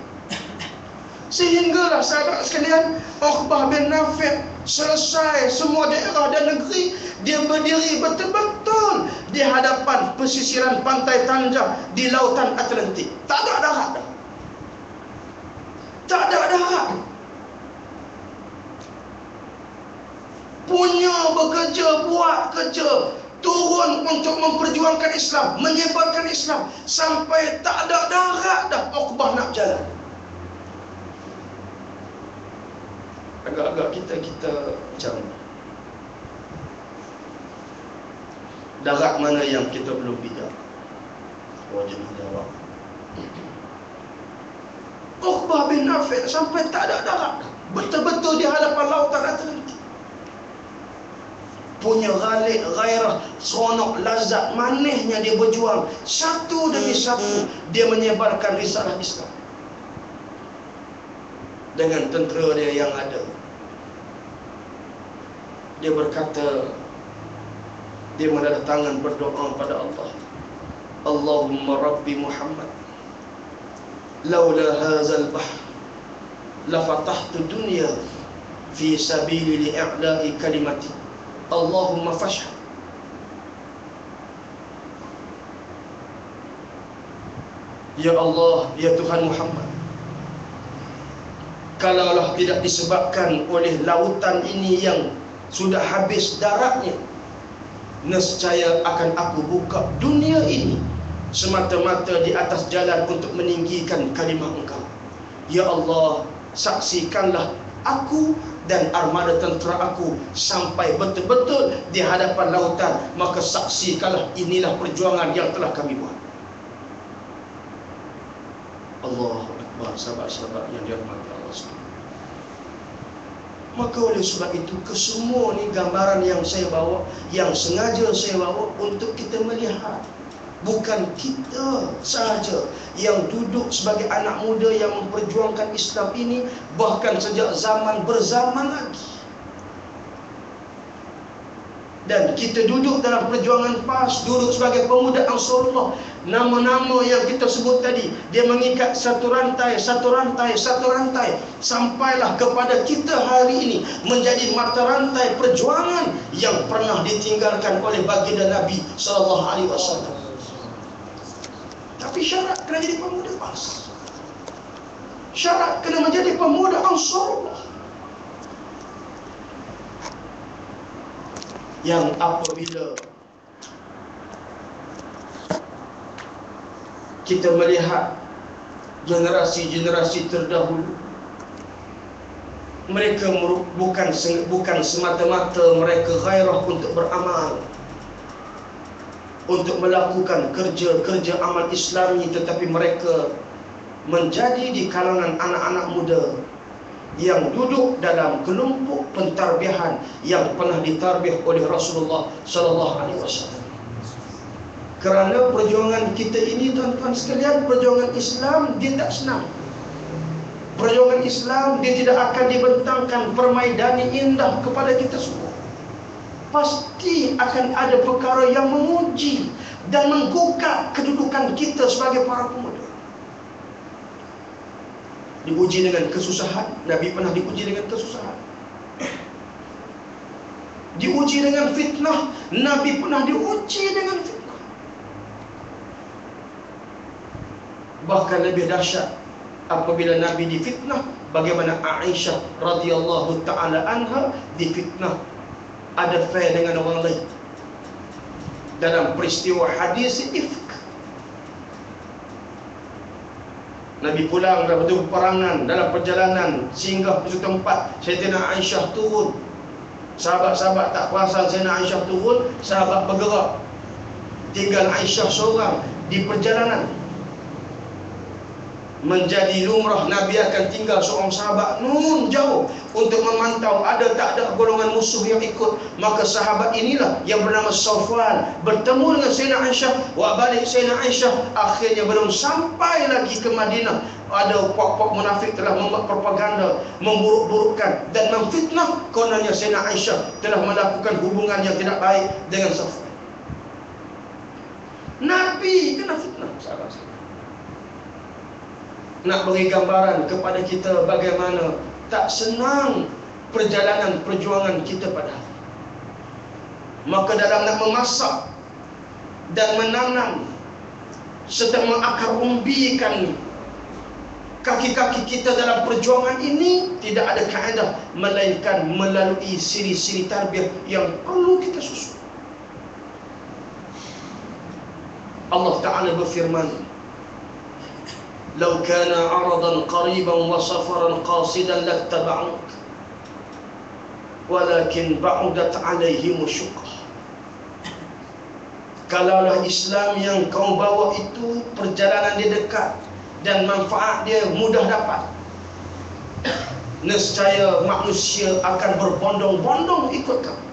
Sehinggalah sahabat sekalian, Uqbah bin Nafi' selesai semua daerah dan negeri, dia berdiri betul-betul di hadapan pesisiran pantai Tanjah di lautan Atlantik. Tak ada darat dah. Tak ada darat. Punya bekerja, buat kerja, turun untuk memperjuangkan Islam, menyebarkan Islam, sampai tak ada darat dah Uqbah nak jalan. Agak-agak kita macam darat mana yang kita belum bijak. Jangan jawab. Uqbah bin Nafi' sampai tak ada darat, betul-betul di hadapan lautan Atlantik. Punya ghalib, gairah, seronok, lazat, manisnya dia berjuang. Satu demi satu dia menyebarkan risalah Islam dengan tentera dia yang ada. Dia berkata, dia mendatangkan berdoa pada Allah, Allahumma Rabbi Muhammad, laula hazal bahr la fatahtu dunya fi sabili li'a'la'i kalimati, Allahumma fashhad. Ya Allah, ya Tuhan Muhammad, kalaulah tidak disebabkan oleh lautan ini yang sudah habis daratnya, nescaya akan aku buka dunia ini semata-mata di atas jalan untuk meninggikan kalimah Engkau. Ya Allah, saksikanlah aku dan armada tentera aku sampai betul-betul di hadapan lautan, maka saksikanlah inilah perjuangan yang telah kami buat. Allahu Akbar, sahabat-sahabat yang dirahmati Allah SWT. Maka oleh sebab itu, kesemua ni gambaran yang saya bawa, yang sengaja saya bawa untuk kita melihat, bukan kita sahaja yang duduk sebagai anak muda yang memperjuangkan Islam ini, bahkan sejak zaman berzaman lagi. Dan kita duduk dalam perjuangan PAS, duduk sebagai pemuda Ansarullah, nama-nama yang kita sebut tadi, dia mengikat satu rantai, satu rantai, satu rantai, sampailah kepada kita hari ini menjadi mata rantai perjuangan yang pernah ditinggalkan oleh baginda Nabi SAW. Tapi syarat kena jadi pemuda PAS. Syarat kena menjadi pemuda Ansarullah, yang apabila kita melihat generasi-generasi terdahulu, mereka bukan semata-mata mereka gairah untuk beramal, untuk melakukan kerja-kerja amal Islami, tetapi mereka menjadi di kalangan anak-anak muda yang duduk dalam kelompok pentarbihan yang pernah ditarbiah oleh Rasulullah SAW. Kerana perjuangan kita ini, tuan-tuan sekalian, perjuangan Islam dia tak senang. Perjuangan Islam dia tidak akan dibentangkan permaidani indah kepada kita semua. Pasti akan ada perkara yang menguji dan menggugat kedudukan kita sebagai para pemuda. Diuji dengan kesusahan. Nabi pernah diuji dengan kesusahan. Diuji dengan fitnah. Nabi pernah diuji dengan fitnah. Bahkan lebih dahsyat apabila Nabi difitnah, bagaimana Aisyah radhiyallahu taala anha difitnah ada fair dengan orang lain dalam peristiwa hadis ifk. Nabi pulang dalam peperangan, dalam perjalanan singgah di suatu tempat, Sayyidina Aisyah turun. Sahabat-sahabat tak perasan Sayyidina Aisyah turun, sahabat bergerak. Tinggal Aisyah seorang di perjalanan. Menjadi lumrah Nabi akan tinggal seorang sahabat nun jauh untuk memantau ada tak ada golongan musuh yang ikut. Maka sahabat inilah yang bernama Safwan bertemu dengan Sayyidina Aisyah. Balik Sayyidina Aisyah, akhirnya belum sampai lagi ke Madinah, ada puak-puak munafik telah membuat propaganda, memburuk-burukkan dan memfitnah kononnya Sayyidina Aisyah telah melakukan hubungan yang tidak baik dengan Safwan. Nabi kena fitnah, sahabat. Nak beri gambaran kepada kita bagaimana tak senang perjalanan perjuangan kita pada hari. Maka dalam nak memasak dan menanam serta mengakar umbikan kaki-kaki kita dalam perjuangan ini, tidak ada kaedah melainkan melalui siri-siri tarbiyah yang perlu kita susun. Allah Ta'ala berfirman, "Lau kana 'aradan qariban wa safaran qasidan lattaba'uk walakin ba'udat 'alaihim syuqqah." Kalaulah Islam yang kau bawa itu perjalanan dia dekat dan manfaat dia mudah dapat, nescaya manusia akan berbondong-bondong ikut kamu.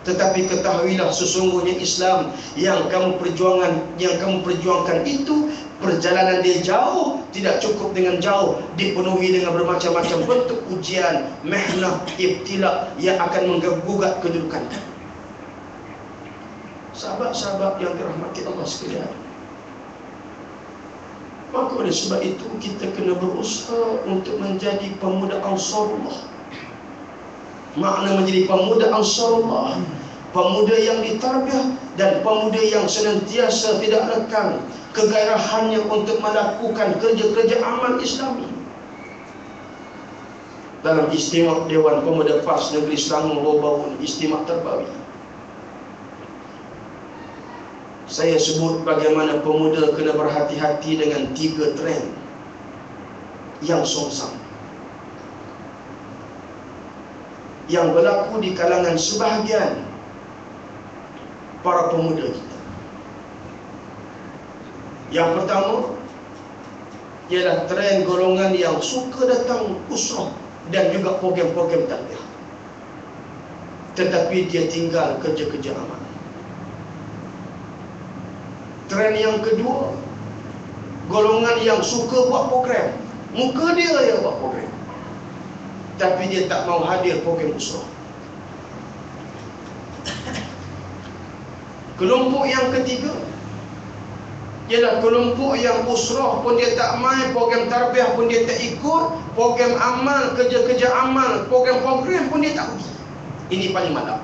Tetapi ketahuilah sesungguhnya Islam yang kamu perjuangkan itu perjalanan dia jauh, tidak cukup dengan jauh, dipenuhi dengan bermacam-macam bentuk ujian, mihnah, ibtila yang akan menggugat kedudukan. Sahabat-sahabat yang dirahmati Allah sekalian, maka oleh sebab itu kita kena berusaha untuk menjadi pemuda Ansarullah. Makna menjadi pemuda Ansarullah, pemuda yang ditarbiyah dan pemuda yang senantiasa tidak lekang kegairahannya untuk melakukan kerja-kerja amal Islami. Dalam istimewa Dewan Pemuda PAS Negeri Selangor Lobau, istimewa terbaru, saya sebut bagaimana pemuda kena berhati-hati dengan 3 trend yang songsang yang berlaku di kalangan sebahagian para pemuda kita. Yang pertama ialah trend golongan yang suka datang usrah dan juga program-program tarbiyah, tetapi dia tinggal kerja-kerja amal. Trend yang kedua, golongan yang suka buat program, muka dia yang buat program, tapi dia tak mau hadir program usrah. Kelompok yang ketiga, ialah kelompok yang usrah pun dia tak main, program tarbiyah pun dia tak ikut, program amal, kerja-kerja amal, program-program pun dia tak pergi. Ini paling malam.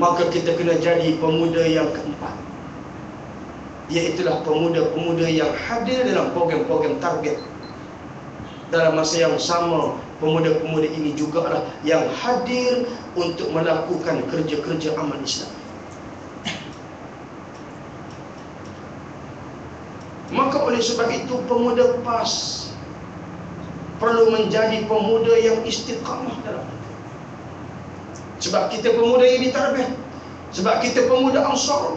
Maka kita kena jadi pemuda yang keempat, iaitulah pemuda-pemuda yang hadir dalam program-program tarbiyah. Dalam masa yang sama, pemuda-pemuda ini jugalah yang hadir untuk melakukan kerja-kerja amal Islam. Maka oleh sebab itu, pemuda PAS perlu menjadi pemuda yang istiqamah dalam hidup. Sebab kita pemuda yang ditarbiyah, sebab kita pemuda Ansar.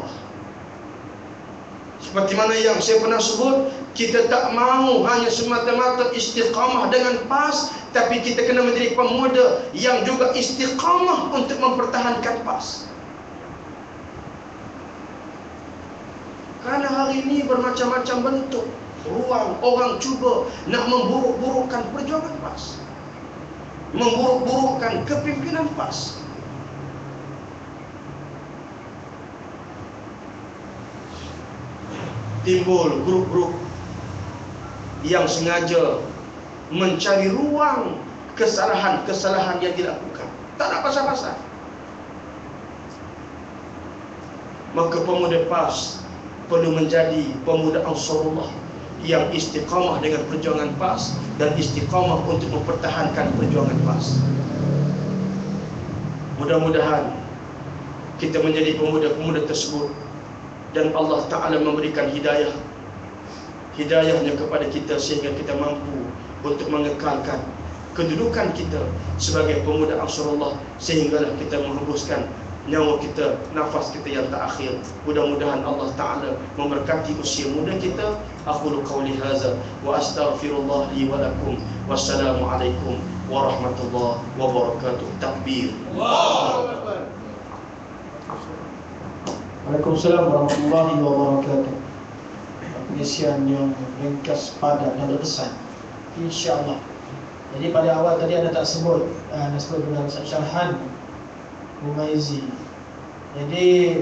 Seperti mana yang saya pernah sebut, kita tak mahu hanya semata-mata istiqamah dengan PAS, tapi kita kena menjadi pemuda yang juga istiqamah untuk mempertahankan PAS. Kerana hari ini bermacam-macam bentuk ruang orang cuba nak memburuk-burukkan perjuangan PAS, memburuk-burukkan kepimpinan PAS. Timbul grup-grup yang sengaja mencari ruang kesalahan-kesalahan yang dilakukan. Tak nak pasal-pasal. Maka pemuda PAS perlu menjadi pemuda Ansarullah yang istiqamah dengan perjuangan PAS dan istiqamah untuk mempertahankan perjuangan PAS. Mudah-mudahan kita menjadi pemuda-pemuda tersebut dan Allah Ta'ala memberikan hidayahnya kepada kita sehingga kita mampu untuk mengekalkan kedudukan kita sebagai pemuda Ansarullah, sehinggalah kita menghembuskan nyawa kita, nafas kita yang tak akhir. Mudah-mudahan Allah Ta'ala memberkati usia muda kita. Aqulu qawli hadza wa astaghfirullah li wa lakum. Wassalamualaikum warahmatullahi wabarakatuh. Takbir. Allahu Akbar. Waalaikumsalam warahmatullahi wabarakatuh. Pengisian yang ringkas, padat dan berkesan, insya-Allah. Jadi pada awal tadi anda tak sebut, anda sebut dengan Ustaz Syarhan Humaizi. Jadi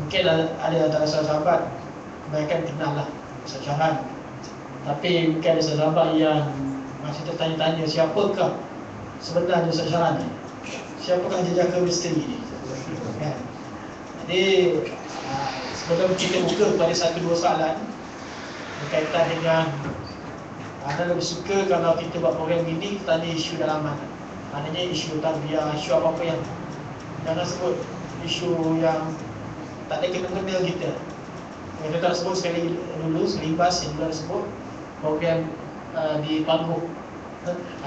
mungkin ada antara sahabat kebanyakan kenal lah Ustaz Syarhan, tapi mungkin ada sahabat yang masih tertanya-tanya siapakah sebenarnya Ustaz Syarhan ni, siapakah jejaka misteri ni, kan? Jadi sebelum kita buka kepada satu dua soalan berkaitan dengan anda lebih suka kalau kita buat program ini, kita tanya isu dalaman. Maknanya isu tarbiyah, isu apa-apa yang jangan sebut isu yang tak ada kena-kena kita. Kita tak sebut sekali dulu, selibas yang dulu sebut program di panggung.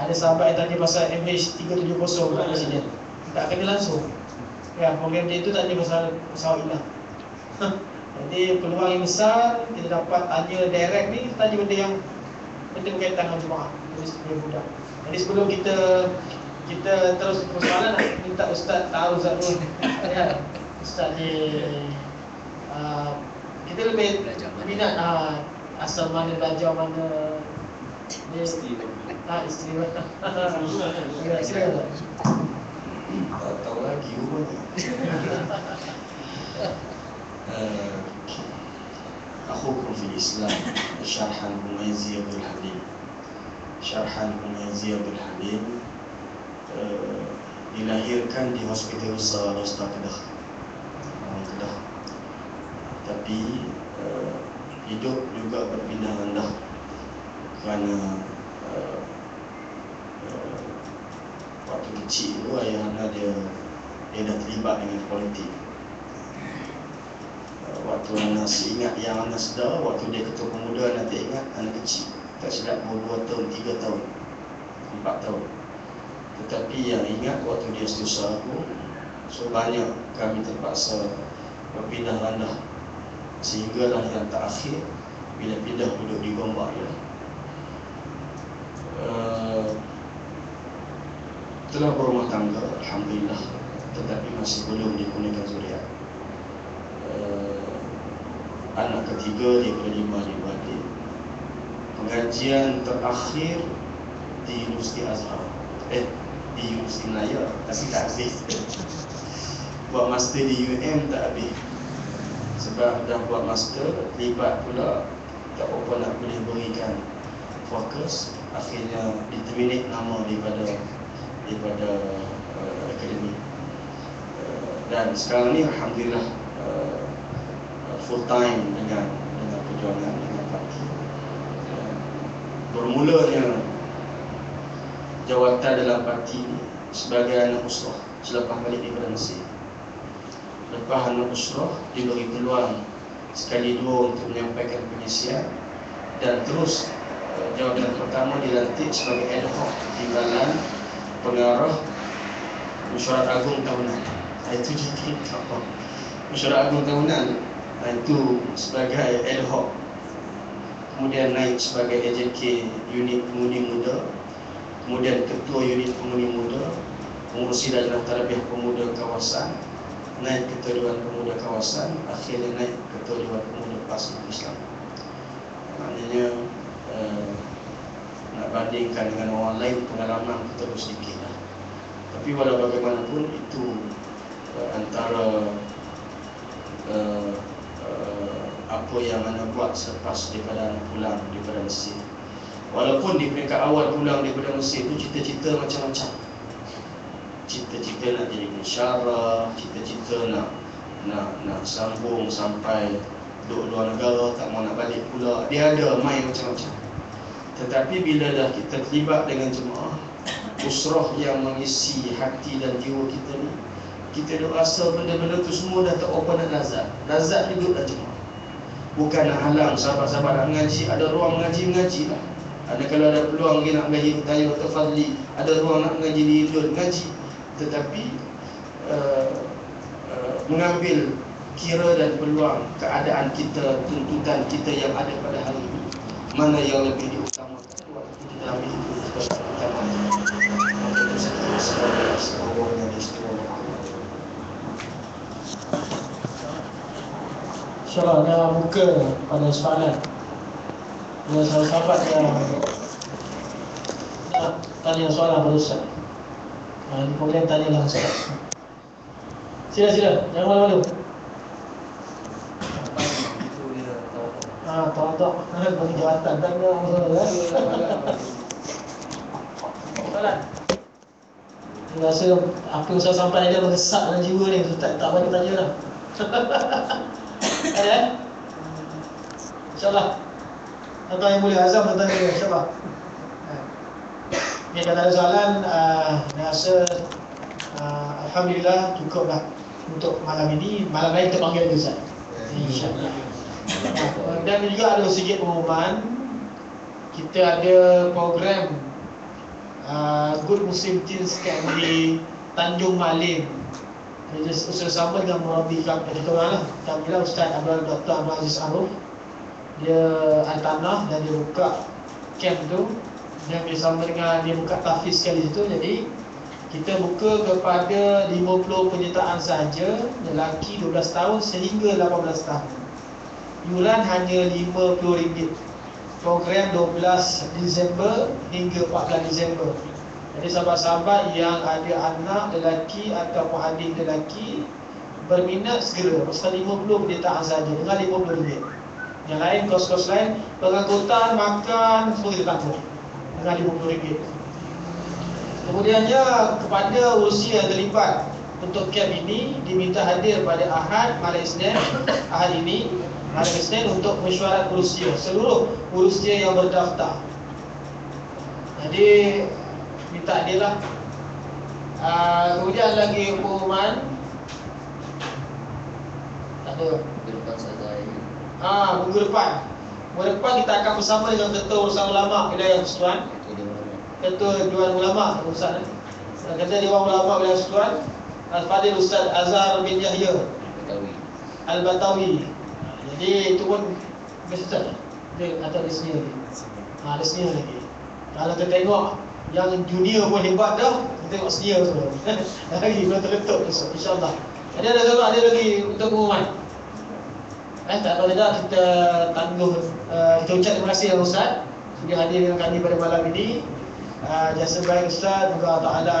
Ada sahabat yang tanya pasal MH370 kat Presiden, tak kena langsung. Ya, program dia itu tanya pasal pesawat hilang. Jadi peluang yang besar kita dapat tanya direct ni, kita tanya benda yang penting berkaitan dengan jemaah, dia mudah. Jadi sebelum kita terus persoalan, nak minta Ustaz tahu Zarul, ya, Ustaz ni kita lebih minat asal mana, belajar mana dia istimewa. Silakan. Tak tahu lagi rupanya. Akhukum fil Islam, Syarhan Humaizi Abdul Halim. Syarhan Humaizi Abdul Halim dilahirkan di Hospital Besar Rostar Kedah, Kedah. Tapi hidup juga berpindah rendah kerana waktu kecil tu ayah anda dia dah terlibat dengan politik. Waktu anda ingat, yang anda sedar, waktu dia ketua pemuda, anda tak ingat, anda kecil, tak silap 2 tahun, 3 tahun, 4 tahun. Tetapi yang ingat waktu dia susah pun, so banyak kami terpaksa berpindah randah, sehinggalah yang terakhir bila pindah duduk di Gombak ya, telah berumah tangga, alhamdulillah, tetapi masih belum dikurniakan zuriat. Anak ketiga daripada 5 adik-beradik. Pengajian terakhir di Universiti Azhar, di Universiti Melaya, tapi tak habis. Buat master di UM tak habis. Sebab dah buat master, libat pula, tak apa nak boleh berikan fokus, akhirnya diterminate nama daripada akademi. Dan sekarang ni alhamdulillah full time dengan perjuangan dengan parti. Bermulanya jawatan dalam parti ni sebagai anak usrah selepas balik daripada Mesir. Lepas anak usrah diberi peluang sekali dua untuk menyampaikan pengisian, dan terus jawatan pertama dilantik sebagai ad hoc timbalan pengarah mesyuarat agung tahunan. Itu jadi apa? Mesyuarat agung tahunan itu sebagai ad hoc, kemudian naik sebagai AJK unit pengundi muda, kemudian ketua unit pengundi muda, pengurusi dalam tarbiyah pemuda kawasan, naik ketua Dewan Pemuda Kawasan, akhirnya naik ketua Dewan Pemuda PAS Islam. Maknanya nak bandingkan dengan orang lain, pengalaman kita terus sedikit lah. Tapi walau bagaimanapun itu antara apa yang anda buat selepas daripada anda pulang daripada Mesir. Walaupun di peringkat awal pulang daripada Mesir itu cita-cita macam-macam. Cita-cita nak jadi pensyarah, cita-cita nak sambung sampai duduk luar negara, tak mau nak balik pula. Dia ada main macam-macam. Tetapi bila dah kita terlibat dengan jemaah, usrah yang mengisi hati dan jiwa kita ni, kita dah rasa benda-benda tu semua dah tak apa nak lazat. Lazat duduk dah jemaah. Bukan nak halang sahabat-sahabat nak mengaji, ada ruang mengaji lah. Ada kalau ada peluang dia nak mengaji Dr. Dr. Fadli, ada ruang nak mengaji di Lod, mengaji. Tetapi mengambil kira dan peluang keadaan kita, tuntutan kita yang ada pada hari ini, mana yang lebih diutamakan, waktu kita ambil itu sebagai utama. Itu sebagai sebuah yang istimewa. InsyaAllah dah buka pada soalan. Ada sahabat yang nak tanya soalan pada Ustaz. Kemudian tanya langsung. Sila, jangan malu-malu. Tawaduk. Bagi jawatan tanya soalan. Saya rasa apa yang saya sampai dia mengesak dalam jiwa ni. Tak bagi tanya lah. Ada? InsyaAllah. Tuan-tuan yang mulia, Azam tuan-tuan yang mulia, insyaAllah. Okay, kalau ada soalan, saya rasa alhamdulillah cukup lah untuk malam ini. Malam lain kita panggil Ustaz, InsyaAllah. Dan juga ada sedikit pengumuman. Kita ada program Good Muslim Teens Camp di Tanjung Malim. Bersama dengan Murabi kita orang lah. Alhamdulillah Ustaz Dr. Abdul Aziz Aruf, dia al-tanah dan dia buka camp tu, dan bersama dengan dia buka tahfiz sekali situ. Jadi kita buka kepada 50 penyertaan sahaja, lelaki 12 tahun sehingga 18 tahun. Yuran hanya RM50. Program 12 Disember hingga 14 Disember. Jadi sahabat-sahabat yang ada anak lelaki ataupun adik lelaki berminat, segera pasal 50 penyertaan sahaja dengan RM50. Yang lain, kos-kos lain, pengangkutan, makan, semua kita tanggung dengan RM50. Kemudiannya kepada usia yang terlibat untuk camp ini diminta hadir pada Ahad, malam Isnin, Ahad ini, malam Isnin untuk mesyuarat urusia, seluruh urusia yang berdaftar. Jadi minta hadir lah. Kemudian lagi pengumuman. Tak ada. Minggu depan saja ini. Minggu depan. Minggu depan kita akan bersama dengan Ketua Urusan Ulama Wilayah Persekutuan. Ketua Dewan Ulama Ustaz. Ketua Dewan Ulama Wilayah Persekutuan Al-Fadil Ustaz Azhar bin Yahya Al-Batawi. Jadi itu pun biasa dia ada resmi lagi. Resmi lagi. Kalau kita tengok yang junior pun hebat dah, kita tengok senior semua. Lagi belum terletup besok insya-Allah. Jadi ada lagi untuk pengumuman. Tak apa tidak kita tangguh, kita ucap terima kasih kepada Ustaz sudah hadir dengan kami pada malam ini. Jasa baik Ustaz, semoga Allah Taala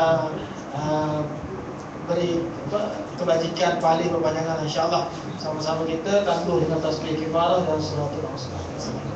beri kebajikan pahala berpanjangan insya-Allah. Sama-sama kita tangguh dengan tasbih kifarah dan suratul Asr.